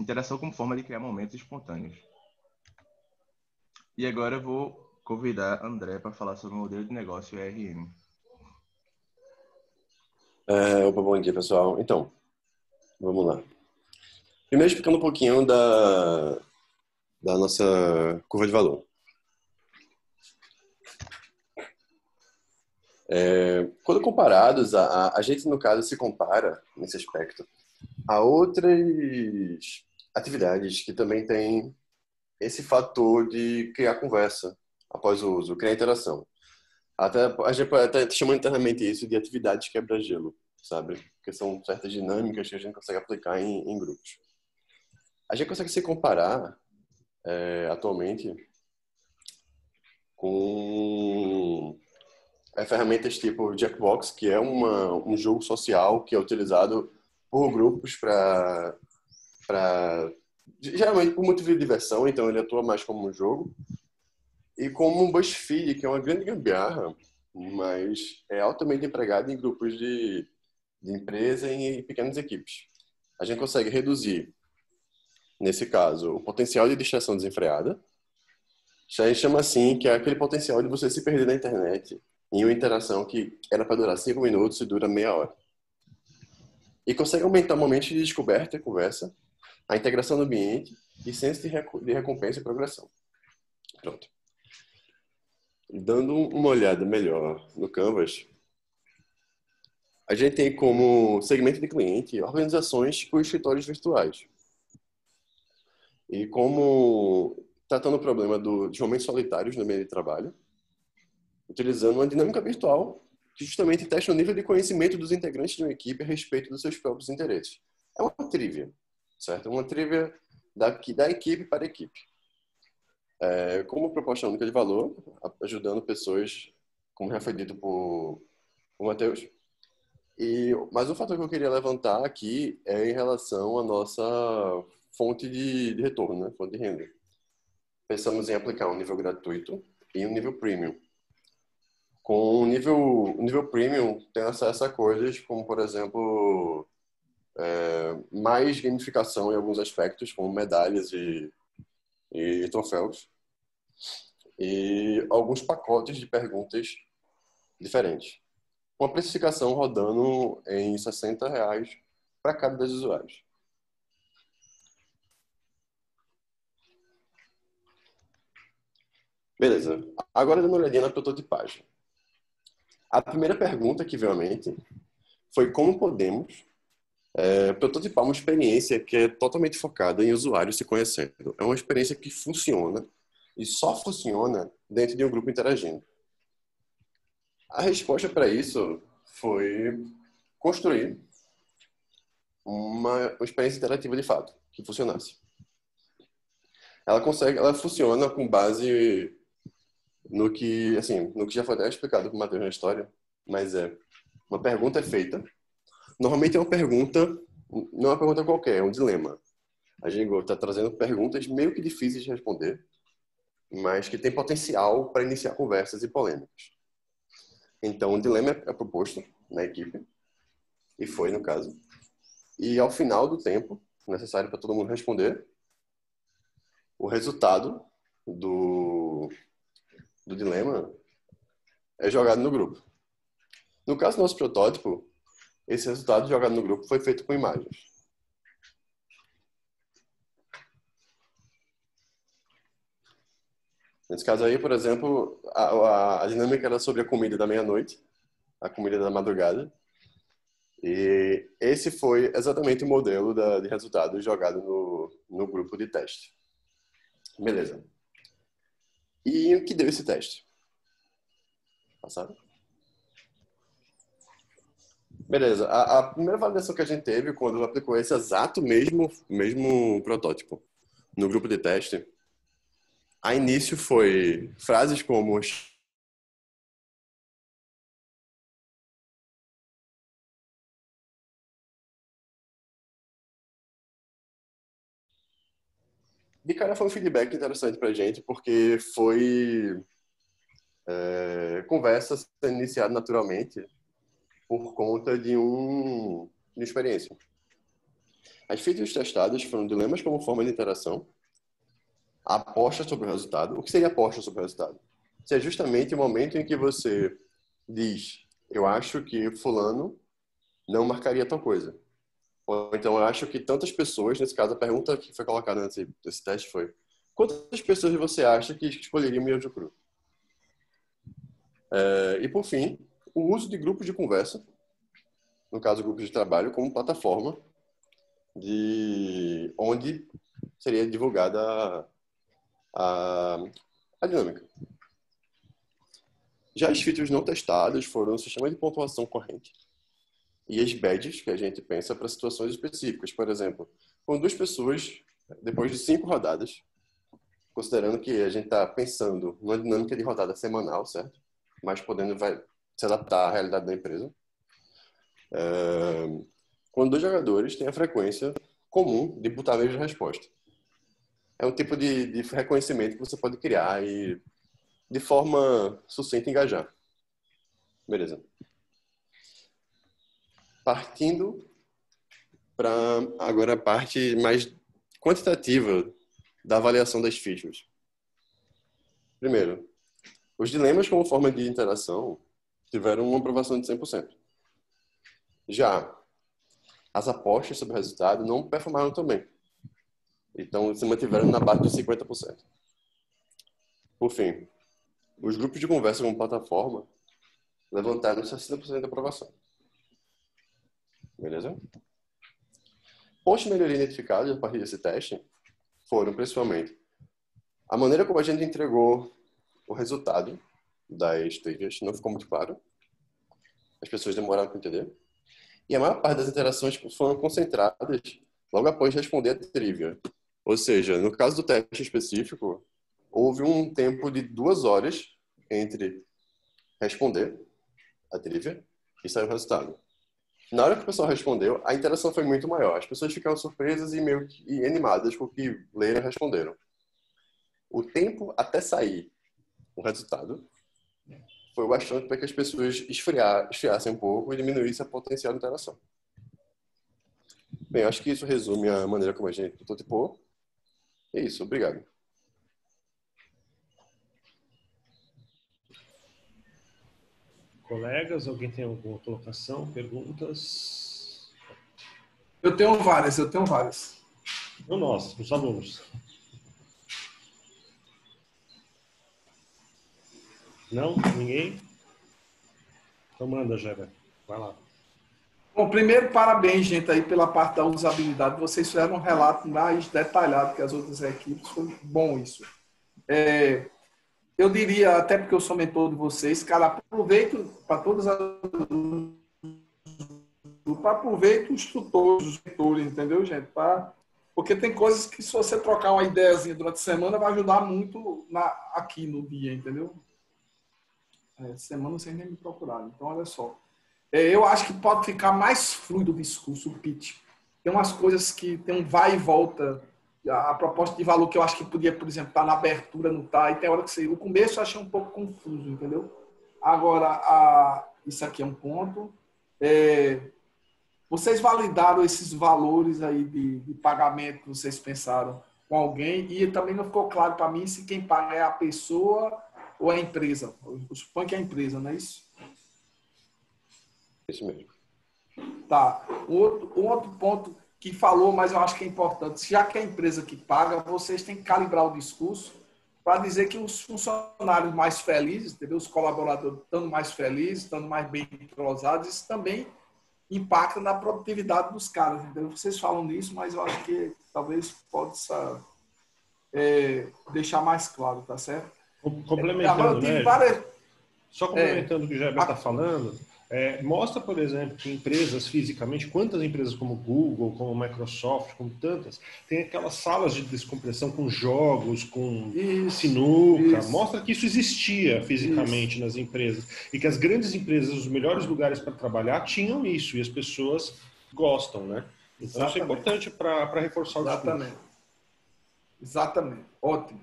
Interação como forma de criar momentos espontâneos. E agora eu vou convidar André para falar sobre o modelo de negócio ERM. Opa, bom dia, pessoal. Então, vamos lá. Primeiro explicando um pouquinho da nossa curva de valor. Quando comparados, a gente, no caso, se compara, nesse aspecto, a outras atividades que também têm esse fator de criar conversa após o uso, criar interação. A gente pode até chamar internamente isso de atividades quebra-gelo, sabe? Porque são certas dinâmicas que a gente consegue aplicar em grupos. A gente consegue se comparar atualmente com ferramentas tipo Jackbox, que é um jogo social que é utilizado por grupos para geralmente por motivo de diversão, então ele atua mais como um jogo, e como um BuzzFeed, que é uma grande gambiarra, mas é altamente empregado em grupos de empresa e em pequenas equipes. A gente consegue reduzir, nesse caso, o potencial de distração desenfreada. A gente chama assim, que é aquele potencial de você se perder na internet em uma interação que era para durar 5 minutos e dura meia hora. E consegue aumentar momentos de descoberta e conversa, a integração do ambiente e senso de recompensa e progressão. Pronto. Dando uma olhada melhor no Canvas, a gente tem como segmento de cliente organizações por escritórios virtuais. E como tratando o problema dos momentos solitários no meio de trabalho, utilizando uma dinâmica virtual que justamente testa o nível de conhecimento dos integrantes de uma equipe a respeito dos seus próprios interesses. É uma trivia, certo? Uma trivia da equipe para a equipe. Como proposta única de valor, ajudando pessoas, como já foi dito por Matheus. Mas um fator que eu queria levantar aqui é em relação à nossa fonte de retorno, né? Fonte de renda. Pensamos em aplicar um nível gratuito e um nível premium. Com o nível premium, tem acesso a coisas como, por exemplo, mais gamificação em alguns aspectos, como medalhas e troféus. E alguns pacotes de perguntas diferentes. Uma precificação rodando em R$60 para cada dos usuários. Beleza. Agora dando uma olhadinha na prototipagem. A primeira pergunta que veio à mente foi como podemos prototipar uma experiência que é totalmente focada em usuários se conhecendo. É uma experiência que funciona e só funciona dentro de um grupo interagindo. A resposta para isso foi construir uma experiência interativa de fato, que funcionasse. Ela funciona com base no que já foi até explicado por Matheus na história, mas uma pergunta é feita. Normalmente é uma pergunta, não é uma pergunta qualquer, é um dilema. A gente está trazendo perguntas meio que difíceis de responder, mas que tem potencial para iniciar conversas e polêmicas. Então, o dilema é proposto na equipe, e foi no caso. E ao final do tempo necessário para todo mundo responder, o resultado do dilema é jogado no grupo. No caso do nosso protótipo, esse resultado jogado no grupo foi feito com imagens. Nesse caso aí, por exemplo, a dinâmica era sobre a comida da meia-noite, a comida da madrugada, E esse foi exatamente o modelo de resultado jogado no grupo de teste. Beleza. E o que deu esse teste? Passaram? Beleza. A primeira validação que a gente teve quando aplicou esse exato mesmo protótipo no grupo de teste, a início foi frases como de cara foi um feedback interessante pra gente, porque foi conversa sendo iniciada naturalmente por conta de uma experiência. As features testadas foram dilemas como forma de interação, a aposta sobre o resultado. O que seria aposta sobre o resultado? Isso é justamente o momento em que você diz, eu acho que fulano não marcaria tal coisa. Ou então, eu acho que tantas pessoas, nesse caso, a pergunta que foi colocada nesse teste foi, quantas pessoas você acha que escolheriam miojo cru? E, por fim, o uso de grupos de conversa, no caso, grupos de trabalho, como plataforma onde seria divulgada a dinâmica. Já as features não testadas foram o sistema de pontuação corrente e as badges que a gente pensa para situações específicas. Por exemplo, com 2 pessoas, depois de 5 rodadas, considerando que a gente está pensando numa dinâmica de rodada semanal, certo? Mas podendo se adaptar à realidade da empresa. Quando 2 jogadores têm a frequência comum de botar a mesma resposta. É um tipo de reconhecimento que você pode criar e, de forma sucinta, engajar. Beleza. Partindo para agora a parte mais quantitativa da avaliação das features. Primeiro, os dilemas como forma de interação tiveram uma aprovação de 100%. Já as apostas sobre o resultado não performaram tão bem. Então, se mantiveram na base dos 50%. Por fim, os grupos de conversa como plataforma levantaram 60% de aprovação. Beleza? Pontos de melhoria identificados a partir desse teste foram, principalmente, a maneira como a gente entregou o resultado das trilhas não ficou muito claro. As pessoas demoraram para entender. E a maior parte das interações foram concentradas logo após responder a trivia. Ou seja, no caso do teste específico, houve um tempo de 2 horas entre responder a trivia e sair o resultado. Na hora que o pessoal respondeu, a interação foi muito maior. As pessoas ficaram surpresas e meio que animadas com o que leram e responderam. O tempo até sair o resultado foi bastante para que as pessoas esfriassem um pouco e diminuíssem a potencial interação. Bem, acho que isso resume a maneira como a gente prototipou. É isso, obrigado. Colegas, alguém tem alguma colocação, perguntas? Eu tenho várias. Não nós, os alunos. Não? Ninguém? Então manda, Jébia. Vai lá. Bom, primeiro, parabéns, gente, aí pela parte da usabilidade. Vocês fizeram um relato mais detalhado que as outras equipes. Foi bom isso. Eu diria, até porque eu sou mentor de vocês, cara, aproveito para todas as... Aproveito os tutores, os mentores, entendeu, gente? Porque tem coisas que, se você trocar uma ideiazinha durante a semana, vai ajudar muito aqui no dia, entendeu? Semana vocês nem me procuraram. Então, olha só. Eu acho que pode ficar mais fluido o discurso, o pitch. Tem umas coisas que tem um vai e volta. A proposta de valor que eu acho que podia, por exemplo, estar na abertura, não está. E tem hora que você... O começo eu achei um pouco confuso, entendeu? Agora, isso aqui é um ponto. Vocês validaram esses valores aí de pagamento que vocês pensaram com alguém e também não ficou claro para mim se quem paga é a pessoa ou a empresa. Eu suponho que é a empresa, não é isso? Isso mesmo. Tá. Um outro ponto que falou, mas eu acho que é importante, já que é a empresa que paga, vocês têm que calibrar o discurso para dizer que os funcionários mais felizes, entendeu? Os colaboradores estando mais felizes, estando mais bem entrosados, isso também impacta na produtividade dos caras. Então, vocês falam nisso, mas eu acho que talvez possa deixar mais claro, tá certo? Complementando, né? Várias... Só complementando o que o Geber está falando, mostra, por exemplo, que empresas fisicamente, quantas empresas como Google, como Microsoft, como tantas, tem aquelas salas de descompressão com jogos, com sinuca. Mostra que isso existia fisicamente nas empresas. E que as grandes empresas, os melhores lugares para trabalhar, tinham isso. E as pessoas gostam, né? Então isso é importante para reforçar o discurso. Exatamente. Ótimo.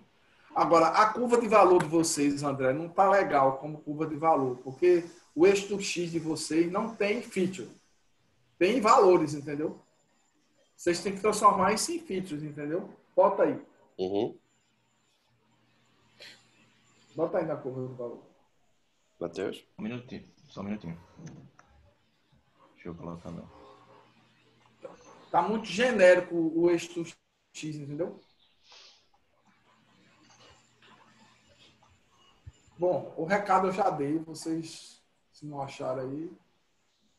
Agora, a curva de valor de vocês, André, não está legal como curva de valor, porque o eixo do X de vocês não tem feature. Tem valores, entendeu? Vocês têm que transformar isso em features, entendeu? Bota aí. Bota aí na curva de valor. Matheus? Só um minutinho. Deixa eu colocar não. Tá muito genérico o eixo do X, entendeu? Bom, o recado eu já dei, vocês, se não acharem aí,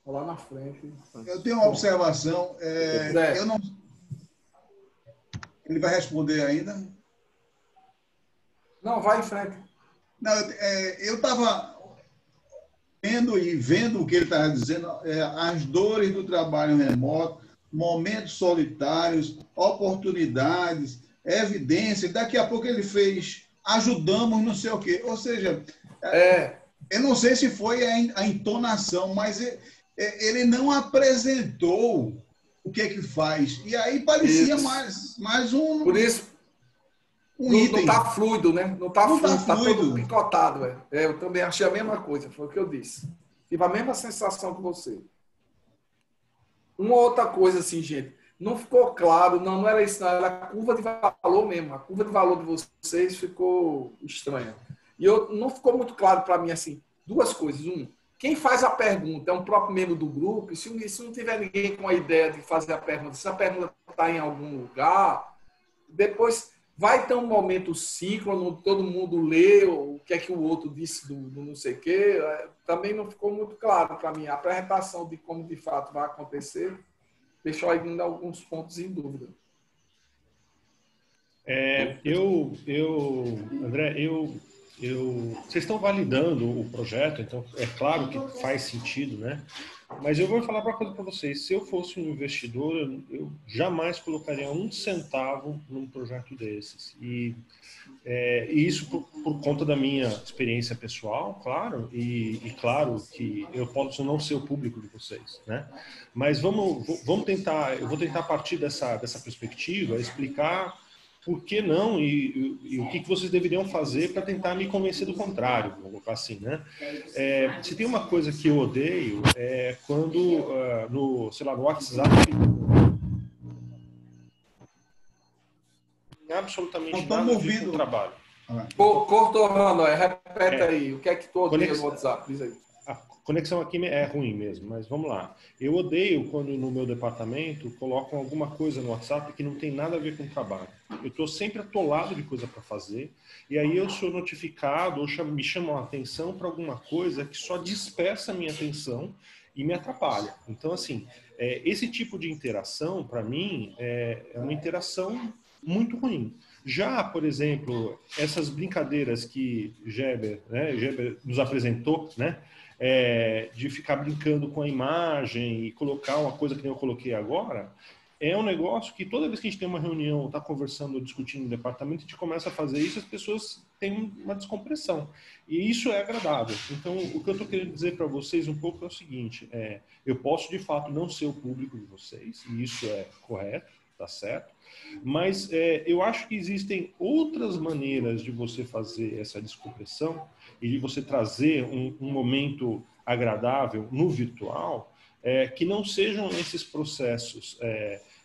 vou lá na frente. Eu tenho uma observação. Eu não... Ele vai responder ainda? Não, vai em frente. Não, eu estava vendo o que ele estava dizendo, as dores do trabalho remoto, momentos solitários, oportunidades, evidências. Daqui a pouco ele fez... ajudamos não sei o quê. Ou seja, eu não sei se foi a entonação, mas ele não apresentou o que é que faz. E aí parecia mais um... Por isso, um item. Não está fluido, né? Não está fluido, está todo picotado. Eu também achei a mesma coisa, foi o que eu disse. Tive a mesma sensação que você. Uma outra coisa assim, gente, não ficou claro, não era isso, não, era a curva de valor mesmo. A curva de valor de vocês ficou estranha. E não ficou muito claro para mim, assim, duas coisas. Quem faz a pergunta é um próprio membro do grupo, e se não tiver ninguém com a ideia de fazer a pergunta, se a pergunta está em algum lugar, depois vai ter um momento síncrono, todo mundo lê o que é que o outro disse do não sei o quê. Também não ficou muito claro para mim. A apresentação de como de fato vai acontecer deixou ainda alguns pontos em dúvida. André, vocês estão validando o projeto, então é claro que faz sentido, né? Mas eu vou falar uma coisa para vocês. Se eu fosse um investidor, eu jamais colocaria um centavo num projeto desses. E isso por conta da minha experiência pessoal, claro, e claro que eu posso não ser o público de vocês, né? Mas vamos tentar, eu vou tentar partir dessa perspectiva, explicar por que não e o que vocês deveriam fazer para tentar me convencer do contrário, vou colocar assim, né? Se tem uma coisa que eu odeio é quando no WhatsApp absolutamente nada a ver com o trabalho. Cortou, Ranoé, repete aí, o que é que tu odeia no WhatsApp? Diz aí. A conexão aqui é ruim mesmo, mas vamos lá. Eu odeio quando no meu departamento colocam alguma coisa no WhatsApp que não tem nada a ver com o trabalho. Eu estou sempre atolado de coisa para fazer, e aí eu sou notificado ou me chamam a atenção para alguma coisa que só dispersa a minha atenção e me atrapalha. Então, assim, esse tipo de interação, para mim, é uma interação muito ruim. Já, por exemplo, essas brincadeiras que Geber nos apresentou, né? De ficar brincando com a imagem e colocar uma coisa que nem eu coloquei agora, é um negócio que toda vez que a gente tem uma reunião, está conversando, discutindo no departamento, a gente começa a fazer isso, as pessoas têm uma descompressão. E isso é agradável. Então, o que eu estou querendo dizer para vocês um pouco é o seguinte, eu posso, de fato, não ser o público de vocês, e isso é correto, tá certo? Mas eu acho que existem outras maneiras de você fazer essa descompressão e de você trazer um momento agradável no virtual, que não sejam esses processos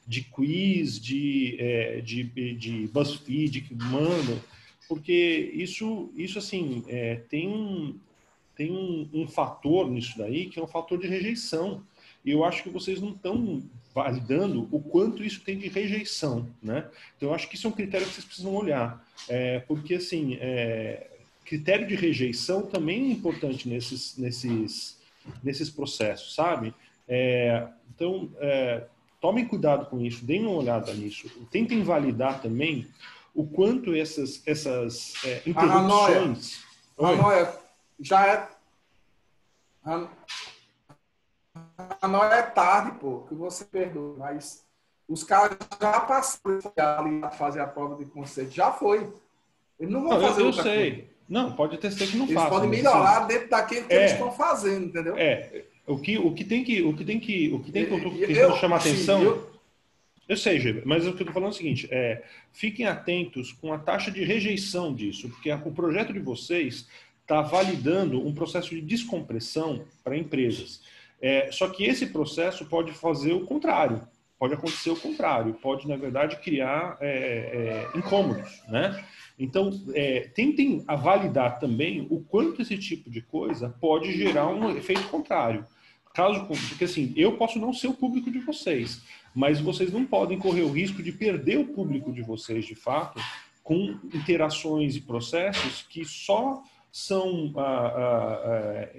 de quiz, de BuzzFeed que mandam, porque isso assim, tem um fator nisso daí que é um fator de rejeição. E eu acho que vocês não estão validando o quanto isso tem de rejeição, né? Então, eu acho que isso é um critério que vocês precisam olhar. Porque, assim, critério de rejeição também é importante nesses processos, sabe? Então, tomem cuidado com isso, deem uma olhada nisso. Tentem validar também o quanto essas interrupções... Hanóia, não é tarde, pô, que você perdoa, mas os caras já passaram ali a fazer a prova de conceito. Já foi. Eles não vão fazer outra coisa. Eu sei. Não, pode ter certeza que não eles façam. Eles podem melhorar assim, dentro daquilo que eles estão fazendo, entendeu? O que tem que chamar atenção... Eu sei, Gê, mas o que eu estou falando é o seguinte, fiquem atentos com a taxa de rejeição disso, porque o projeto de vocês está validando um processo de descompressão para empresas. Só que esse processo pode fazer o contrário, pode acontecer o contrário, pode, na verdade, criar incômodos, né? Então, tentem validar também o quanto esse tipo de coisa pode gerar um efeito contrário. Porque assim, eu posso não ser o público de vocês, mas vocês não podem correr o risco de perder o público de vocês, de fato, com interações e processos que só são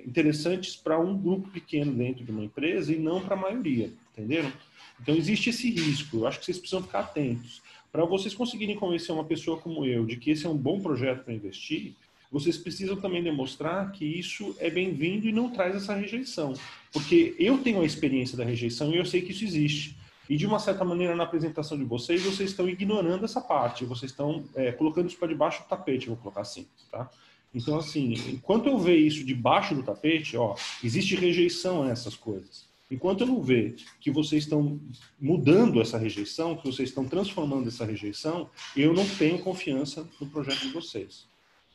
interessantes para um grupo pequeno dentro de uma empresa e não para a maioria, entenderam? Então, existe esse risco. Eu acho que vocês precisam ficar atentos. Para vocês conseguirem convencer uma pessoa como eu de que esse é um bom projeto para investir, vocês precisam também demonstrar que isso é bem-vindo e não traz essa rejeição. Porque eu tenho a experiência da rejeição e eu sei que isso existe. E, de uma certa maneira, na apresentação de vocês estão ignorando essa parte. Vocês estão colocando isso para debaixo do tapete, vou colocar assim, tá? Então, assim, enquanto eu ver isso debaixo do tapete, existe rejeição a essas coisas. Enquanto eu não ver que vocês estão mudando essa rejeição, que vocês estão transformando essa rejeição, eu não tenho confiança no projeto de vocês.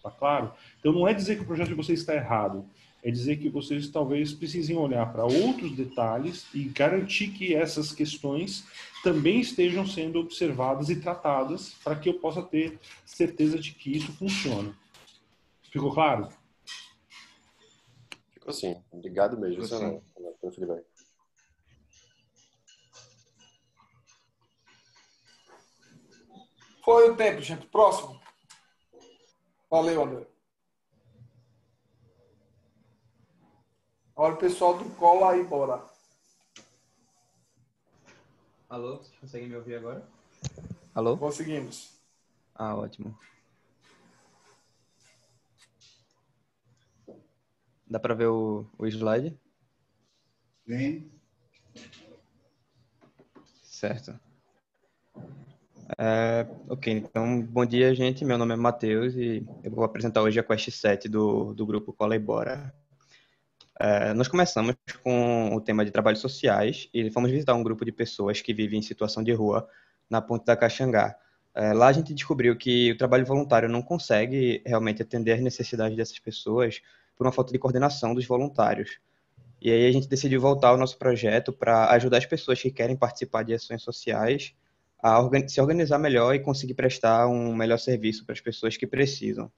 Tá claro? Então, não é dizer que o projeto de vocês está errado, é dizer que vocês talvez precisem olhar para outros detalhes e garantir que essas questões também estejam sendo observadas e tratadas para que eu possa ter certeza de que isso funciona. Ficou claro? Ficou sim. Obrigado mesmo. Foi o tempo, gente. Próximo. Valeu, André. Olha o pessoal do Cola aí, bora. Alô, vocês conseguem me ouvir agora? Alô? Conseguimos. Ótimo. Dá para ver o slide? Sim. Certo. Ok, então, bom dia, gente. Meu nome é Matheus e eu vou apresentar hoje a Quest 7 do grupo Cola e Bora. Nós começamos com o tema de trabalhos sociais e fomos visitar um grupo de pessoas que vivem em situação de rua na Ponte da Caxangá. Lá a gente descobriu que o trabalho voluntário não consegue realmente atender às necessidades dessas pessoas por uma falta de coordenação dos voluntários. E aí a gente decidiu voltar ao nosso projeto para ajudar as pessoas que querem participar de ações sociais a se organizar melhor e conseguir prestar um melhor serviço para as pessoas que precisam.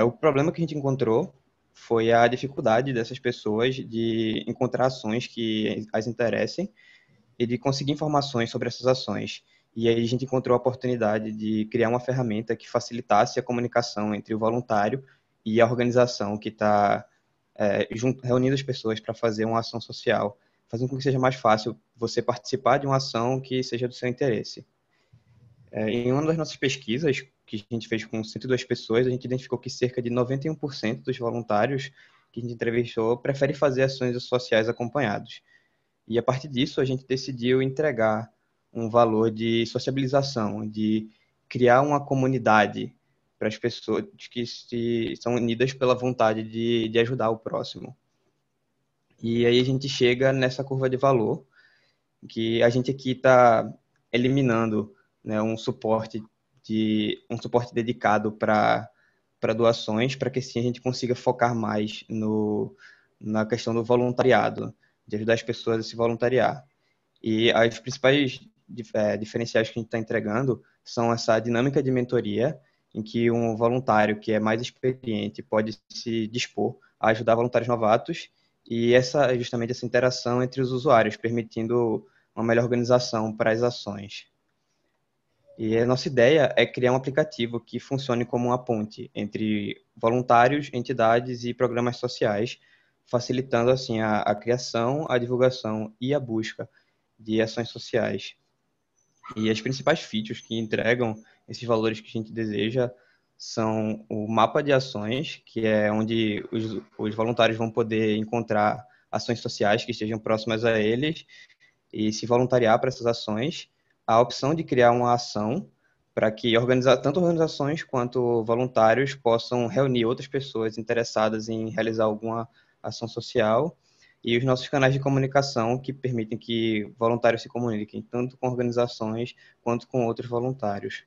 O problema que a gente encontrou foi a dificuldade dessas pessoas de encontrar ações que as interessem e de conseguir informações sobre essas ações. E aí a gente encontrou a oportunidade de criar uma ferramenta que facilitasse a comunicação entre o voluntário e a organização que está reunindo as pessoas para fazer uma ação social, fazendo com que seja mais fácil você participar de uma ação que seja do seu interesse. Em uma das nossas pesquisas, que a gente fez com 102 pessoas, a gente identificou que cerca de 91% dos voluntários que a gente entrevistou preferem fazer ações sociais acompanhados. E a partir disso, a gente decidiu entregar um valor de sociabilização, de criar uma comunidade para as pessoas que são unidas pela vontade de ajudar o próximo. E aí a gente chega nessa curva de valor, que a gente aqui está eliminando, né, um suporte dedicado para doações, para que assim a gente consiga focar mais na questão do voluntariado, de ajudar as pessoas a se voluntariar. E as principais diferenciais que a gente está entregando são essa dinâmica de mentoria, em que um voluntário que é mais experiente pode se dispor a ajudar voluntários novatos, e justamente essa interação entre os usuários, permitindo uma melhor organização para as ações. E a nossa ideia é criar um aplicativo que funcione como uma ponte entre voluntários, entidades e programas sociais, facilitando assim a criação, a divulgação e a busca de ações sociais. E as principais features que entregam esses valores que a gente deseja são o mapa de ações, que é onde os voluntários vão poder encontrar ações sociais que estejam próximas a eles e se voluntariar para essas ações. A opção de criar uma ação para que tanto organizações quanto voluntários possam reunir outras pessoas interessadas em realizar alguma ação social, e os nossos canais de comunicação que permitem que voluntários se comuniquem tanto com organizações quanto com outros voluntários.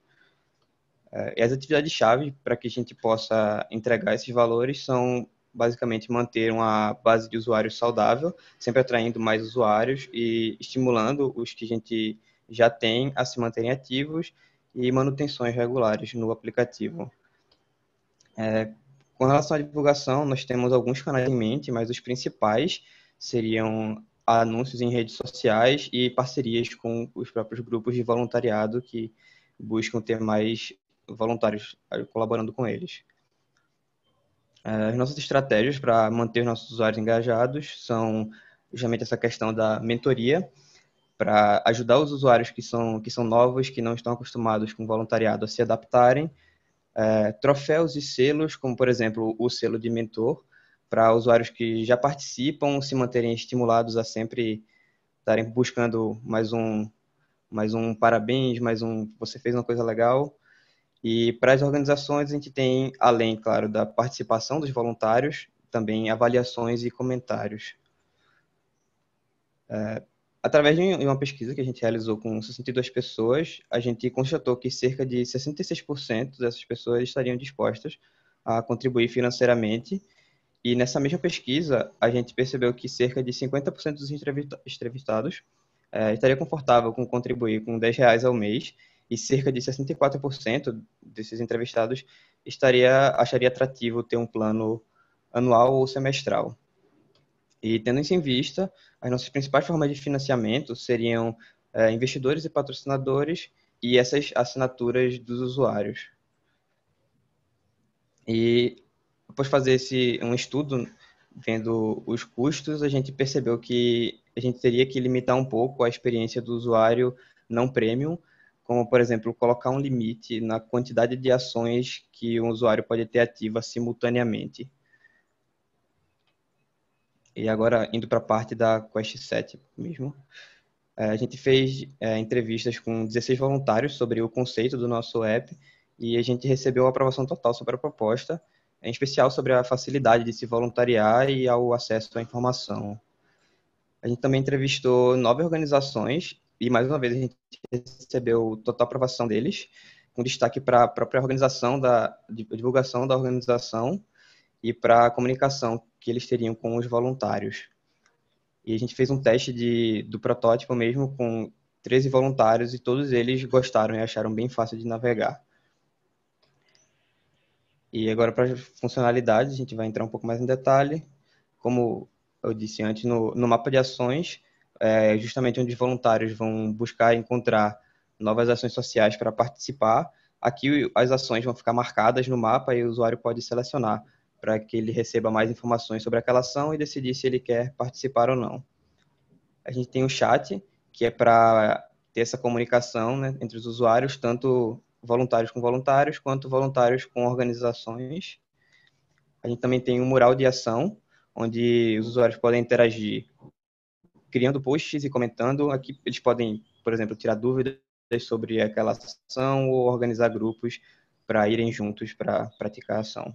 E as atividades-chave para que a gente possa entregar esses valores são basicamente manter uma base de usuários saudável, sempre atraindo mais usuários e estimulando os que a gente já tem a se manterem ativos e manutenções regulares no aplicativo. Com relação à divulgação, nós temos alguns canais em mente, mas os principais seriam anúncios em redes sociais e parcerias com os próprios grupos de voluntariado que buscam ter mais voluntários colaborando com eles. As nossas estratégias para manter os nossos usuários engajados são justamente essa questão da mentoria, para ajudar os usuários que são novos, que não estão acostumados com voluntariado a se adaptarem, troféus e selos, como por exemplo o selo de mentor, para usuários que já participam se manterem estimulados a sempre estarem buscando mais um parabéns, você fez uma coisa legal. E para as organizações a gente tem, além, claro, da participação dos voluntários, também avaliações e comentários. Através de uma pesquisa que a gente realizou com 62 pessoas, a gente constatou que cerca de 66% dessas pessoas estariam dispostas a contribuir financeiramente. E nessa mesma pesquisa, a gente percebeu que cerca de 50% dos entrevistados estaria confortável com contribuir com R$10 ao mês, e cerca de 64% desses entrevistados acharia atrativo ter um plano anual ou semestral. E tendo isso em vista, as nossas principais formas de financiamento seriam investidores e patrocinadores e essas assinaturas dos usuários. E após fazer um estudo vendo os custos, a gente percebeu que a gente teria que limitar um pouco a experiência do usuário não premium, como, por exemplo, colocar um limite na quantidade de ações que um usuário pode ter ativa simultaneamente. E agora, indo para a parte da Quest 7 mesmo, a gente fez entrevistas com 16 voluntários sobre o conceito do nosso app e a gente recebeu a aprovação total sobre a proposta, em especial sobre a facilidade de se voluntariar e ao acesso à informação. A gente também entrevistou 9 organizações e, mais uma vez, a gente recebeu total aprovação deles, com destaque para a própria organização, divulgação da organização e para a comunicação que eles teriam com os voluntários. E a gente fez um teste do protótipo mesmo com 13 voluntários e todos eles gostaram e acharam bem fácil de navegar. E agora, para as funcionalidades, a gente vai entrar um pouco mais em detalhe. Como eu disse antes, no mapa de ações, justamente onde os voluntários vão buscar encontrar novas ações sociais para participar. Aqui as ações vão ficar marcadas no mapa e o usuário pode selecionar para que ele receba mais informações sobre aquela ação e decidir se ele quer participar ou não. A gente tem o chat, que é para ter essa comunicação, né, entre os usuários, tanto voluntários com voluntários, quanto voluntários com organizações. A gente também tem um mural de ação, onde os usuários podem interagir criando posts e comentando. Aqui eles podem, por exemplo, tirar dúvidas sobre aquela ação ou organizar grupos para irem juntos para praticar a ação.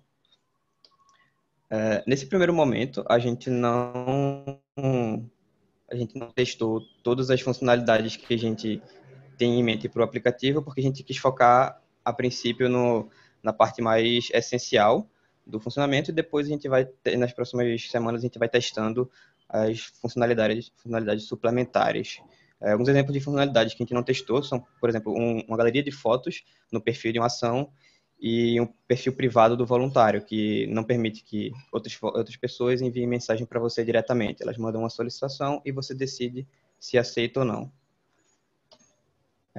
Nesse primeiro momento, a gente não testou todas as funcionalidades que a gente tem em mente para o aplicativo, porque a gente quis focar, a princípio, na parte mais essencial do funcionamento, e depois nas próximas semanas, a gente vai testando as funcionalidades suplementares. Alguns exemplos de funcionalidades que a gente não testou são, por exemplo, uma galeria de fotos no perfil de uma ação e um perfil privado do voluntário, que não permite que outras pessoas enviem mensagem para você diretamente. Elas mandam uma solicitação e você decide se aceita ou não.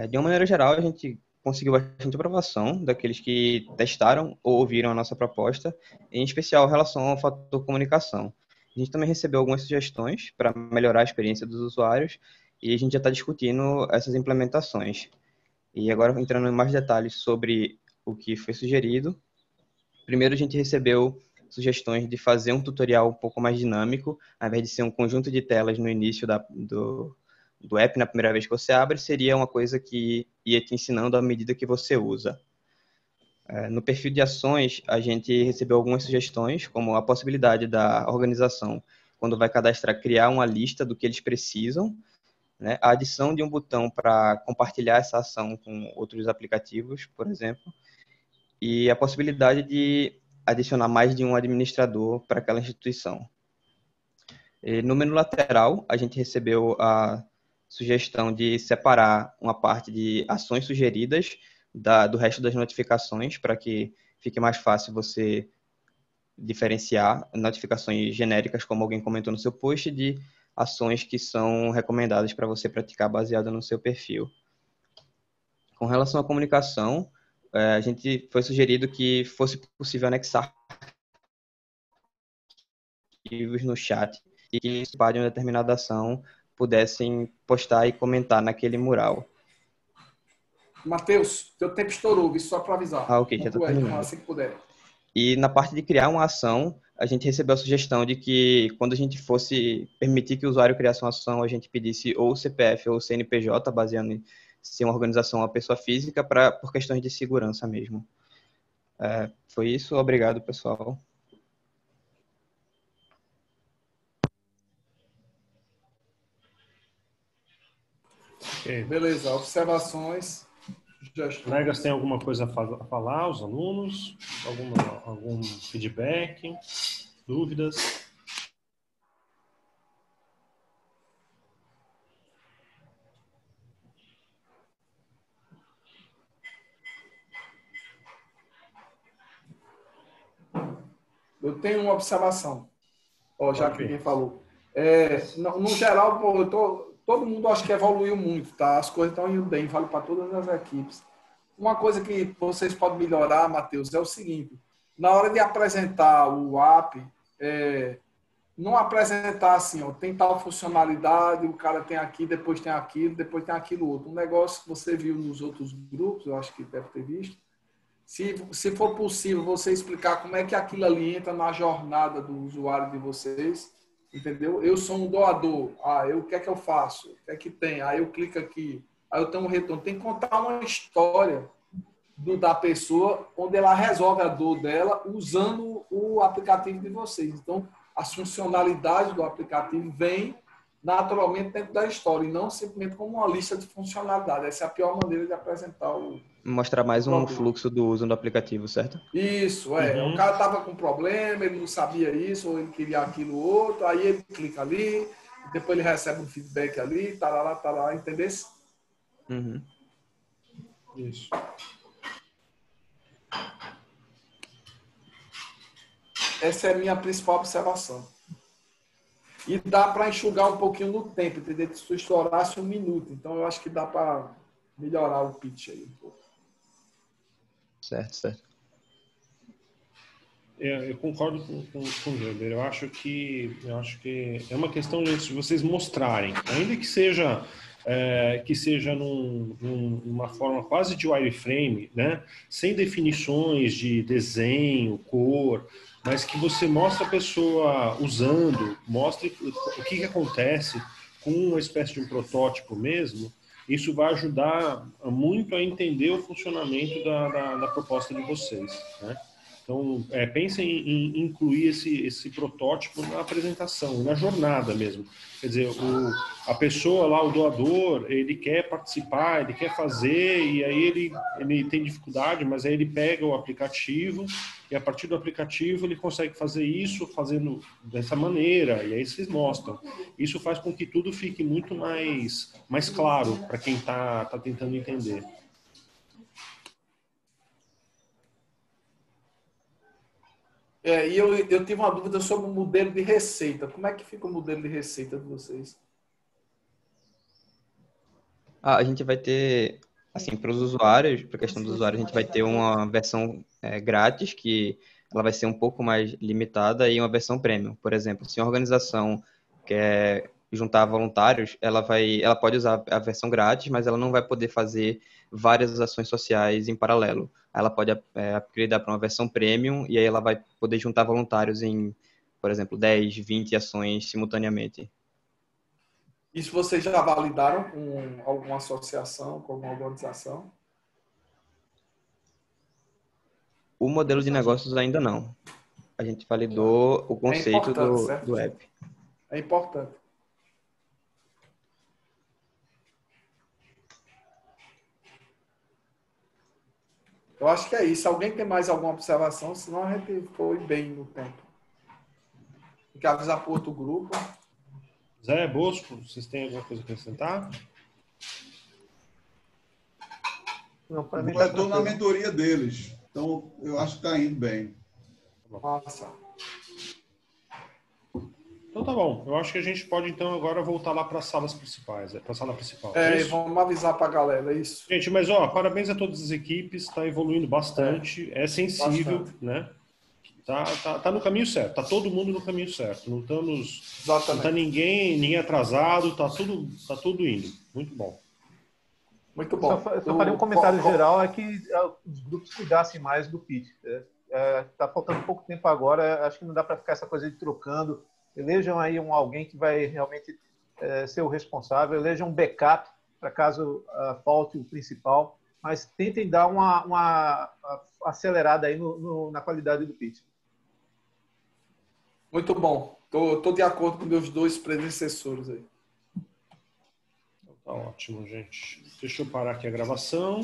De uma maneira geral, a gente conseguiu bastante aprovação daqueles que testaram ou ouviram a nossa proposta, em especial em relação ao fator comunicação. A gente também recebeu algumas sugestões para melhorar a experiência dos usuários e a gente já está discutindo essas implementações. E agora, entrando em mais detalhes sobre o que foi sugerido, primeiro a gente recebeu sugestões de fazer um tutorial um pouco mais dinâmico, ao invés de ser um conjunto de telas no início do app, na primeira vez que você abre, seria uma coisa que ia te ensinando à medida que você usa. No perfil de ações, a gente recebeu algumas sugestões, como a possibilidade da organização, quando vai cadastrar, criar uma lista do que eles precisam, né? A adição de um botão para compartilhar essa ação com outros aplicativos, por exemplo, e a possibilidade de adicionar mais de um administrador para aquela instituição. E no menu lateral, a gente recebeu a sugestão de separar uma parte de ações sugeridas do resto das notificações, para que fique mais fácil você diferenciar notificações genéricas, como alguém comentou no seu post, de ações que são recomendadas para você praticar baseado no seu perfil. Com relação à comunicação, a gente foi sugerido que fosse possível anexar arquivos no chat e que os participantes de uma determinada ação pudessem postar e comentar naquele mural. Matheus, teu tempo estourou, só para avisar. Ok, já está terminando. Assim que puder. E na parte de criar uma ação, a gente recebeu a sugestão de que quando a gente fosse permitir que o usuário criasse uma ação, a gente pedisse ou CPF ou CNPJ, baseando em ser uma organização ou uma pessoa física, por questões de segurança mesmo. Foi isso, obrigado, pessoal. Okay. Beleza, observações. Colegas, tem alguma coisa a falar, os alunos? Algum feedback? Dúvidas? Eu tenho uma observação, já que ninguém falou. No geral, todo mundo acho que evoluiu muito, tá? As coisas estão indo bem, vale para todas as equipes. Uma coisa que vocês podem melhorar, Matheus, é o seguinte: na hora de apresentar o app, não apresentar assim, tem tal funcionalidade, o cara tem aqui, depois tem aquilo, depois tem aquilo outro. Um negócio que você viu nos outros grupos, eu acho que deve ter visto. Se for possível, você explicar como é que aquilo ali entra na jornada do usuário de vocês, entendeu? Eu sou um doador, o que é que eu faço? O que é que tem? Aí eu clico aqui, aí eu tenho um retorno. Tem que contar uma história da pessoa, onde ela resolve a dor dela usando o aplicativo de vocês. Então, as funcionalidades do aplicativo vêm naturalmente dentro da história, e não simplesmente como uma lista de funcionalidades. Essa é a pior maneira de apresentar mostrar mais um fluxo do uso do aplicativo, certo? Isso, O cara estava com problema, ele não sabia isso, ou ele queria aquilo outro, aí ele clica ali, depois ele recebe um feedback ali, tarará, entendeu? Uhum. Isso. Essa é a minha principal observação. E dá para enxugar um pouquinho no tempo, entendeu? Se tu estourasse 1 minuto. Então, eu acho que dá para melhorar o pitch aí um pouco. Certo. Eu concordo com o Weber. Eu acho que é uma questão de vocês mostrarem, ainda que seja numa forma quase de wireframe, né? Sem definições de desenho, cor, mas que você mostre a pessoa usando, mostre o que acontece com uma espécie de um protótipo mesmo. Isso vai ajudar muito a entender o funcionamento da proposta de vocês, né? Então, pensem em incluir esse protótipo na apresentação, na jornada mesmo. Quer dizer, a pessoa lá, o doador, ele quer participar, ele quer fazer, e aí ele tem dificuldade, mas aí ele pega o aplicativo, e a partir do aplicativo ele consegue fazer isso fazendo dessa maneira, e aí vocês mostram. Isso faz com que tudo fique muito mais claro para quem está tentando entender. E eu tive uma dúvida sobre o modelo de receita. Como é que fica o modelo de receita de vocês? A gente vai ter, assim, para os usuários, para a questão dos usuários, a gente vai ter uma versão grátis, que ela vai ser um pouco mais limitada e uma versão premium. Por exemplo, se uma organização quer juntar voluntários, ela pode usar a versão grátis, mas ela não vai poder fazer várias ações sociais em paralelo. Ela pode upgradear para uma versão premium e aí ela vai poder juntar voluntários em, por exemplo, 10, 20 ações simultaneamente. Isso vocês já validaram com alguma associação, com alguma organização? O modelo de negócios ainda não. A gente validou o conceito do app. É importante. Eu acho que é isso. Alguém tem mais alguma observação? Senão a gente foi bem no tempo. Tem que avisar para outro grupo. Zé, Bosco, vocês têm alguma coisa a acrescentar? Não, para mim eu estou na mentoria deles. Então, eu acho que está indo bem. Nossa. Então tá bom. Eu acho que a gente pode, então, agora voltar lá para as salas principais. Para a sala principal. E vamos avisar para a galera, é isso. Gente, mas parabéns a todas as equipes. Está evoluindo bastante. É sensível, bastante, né? Tá no caminho certo. Tá todo mundo no caminho certo. Não tá ninguém atrasado. Tá tudo indo. Muito bom. Muito bom. Só faria um comentário geral, é que os grupos cuidassem mais do pitch. Tá faltando pouco tempo agora, acho que não dá para ficar essa coisa de trocando. Elejam aí alguém que vai realmente ser o responsável, elejam um backup para caso falte o principal, mas tentem dar uma acelerada aí na qualidade do pitch. Muito bom. Tô de acordo com meus dois predecessores aí. Tá ótimo, gente. Deixa eu parar aqui a gravação.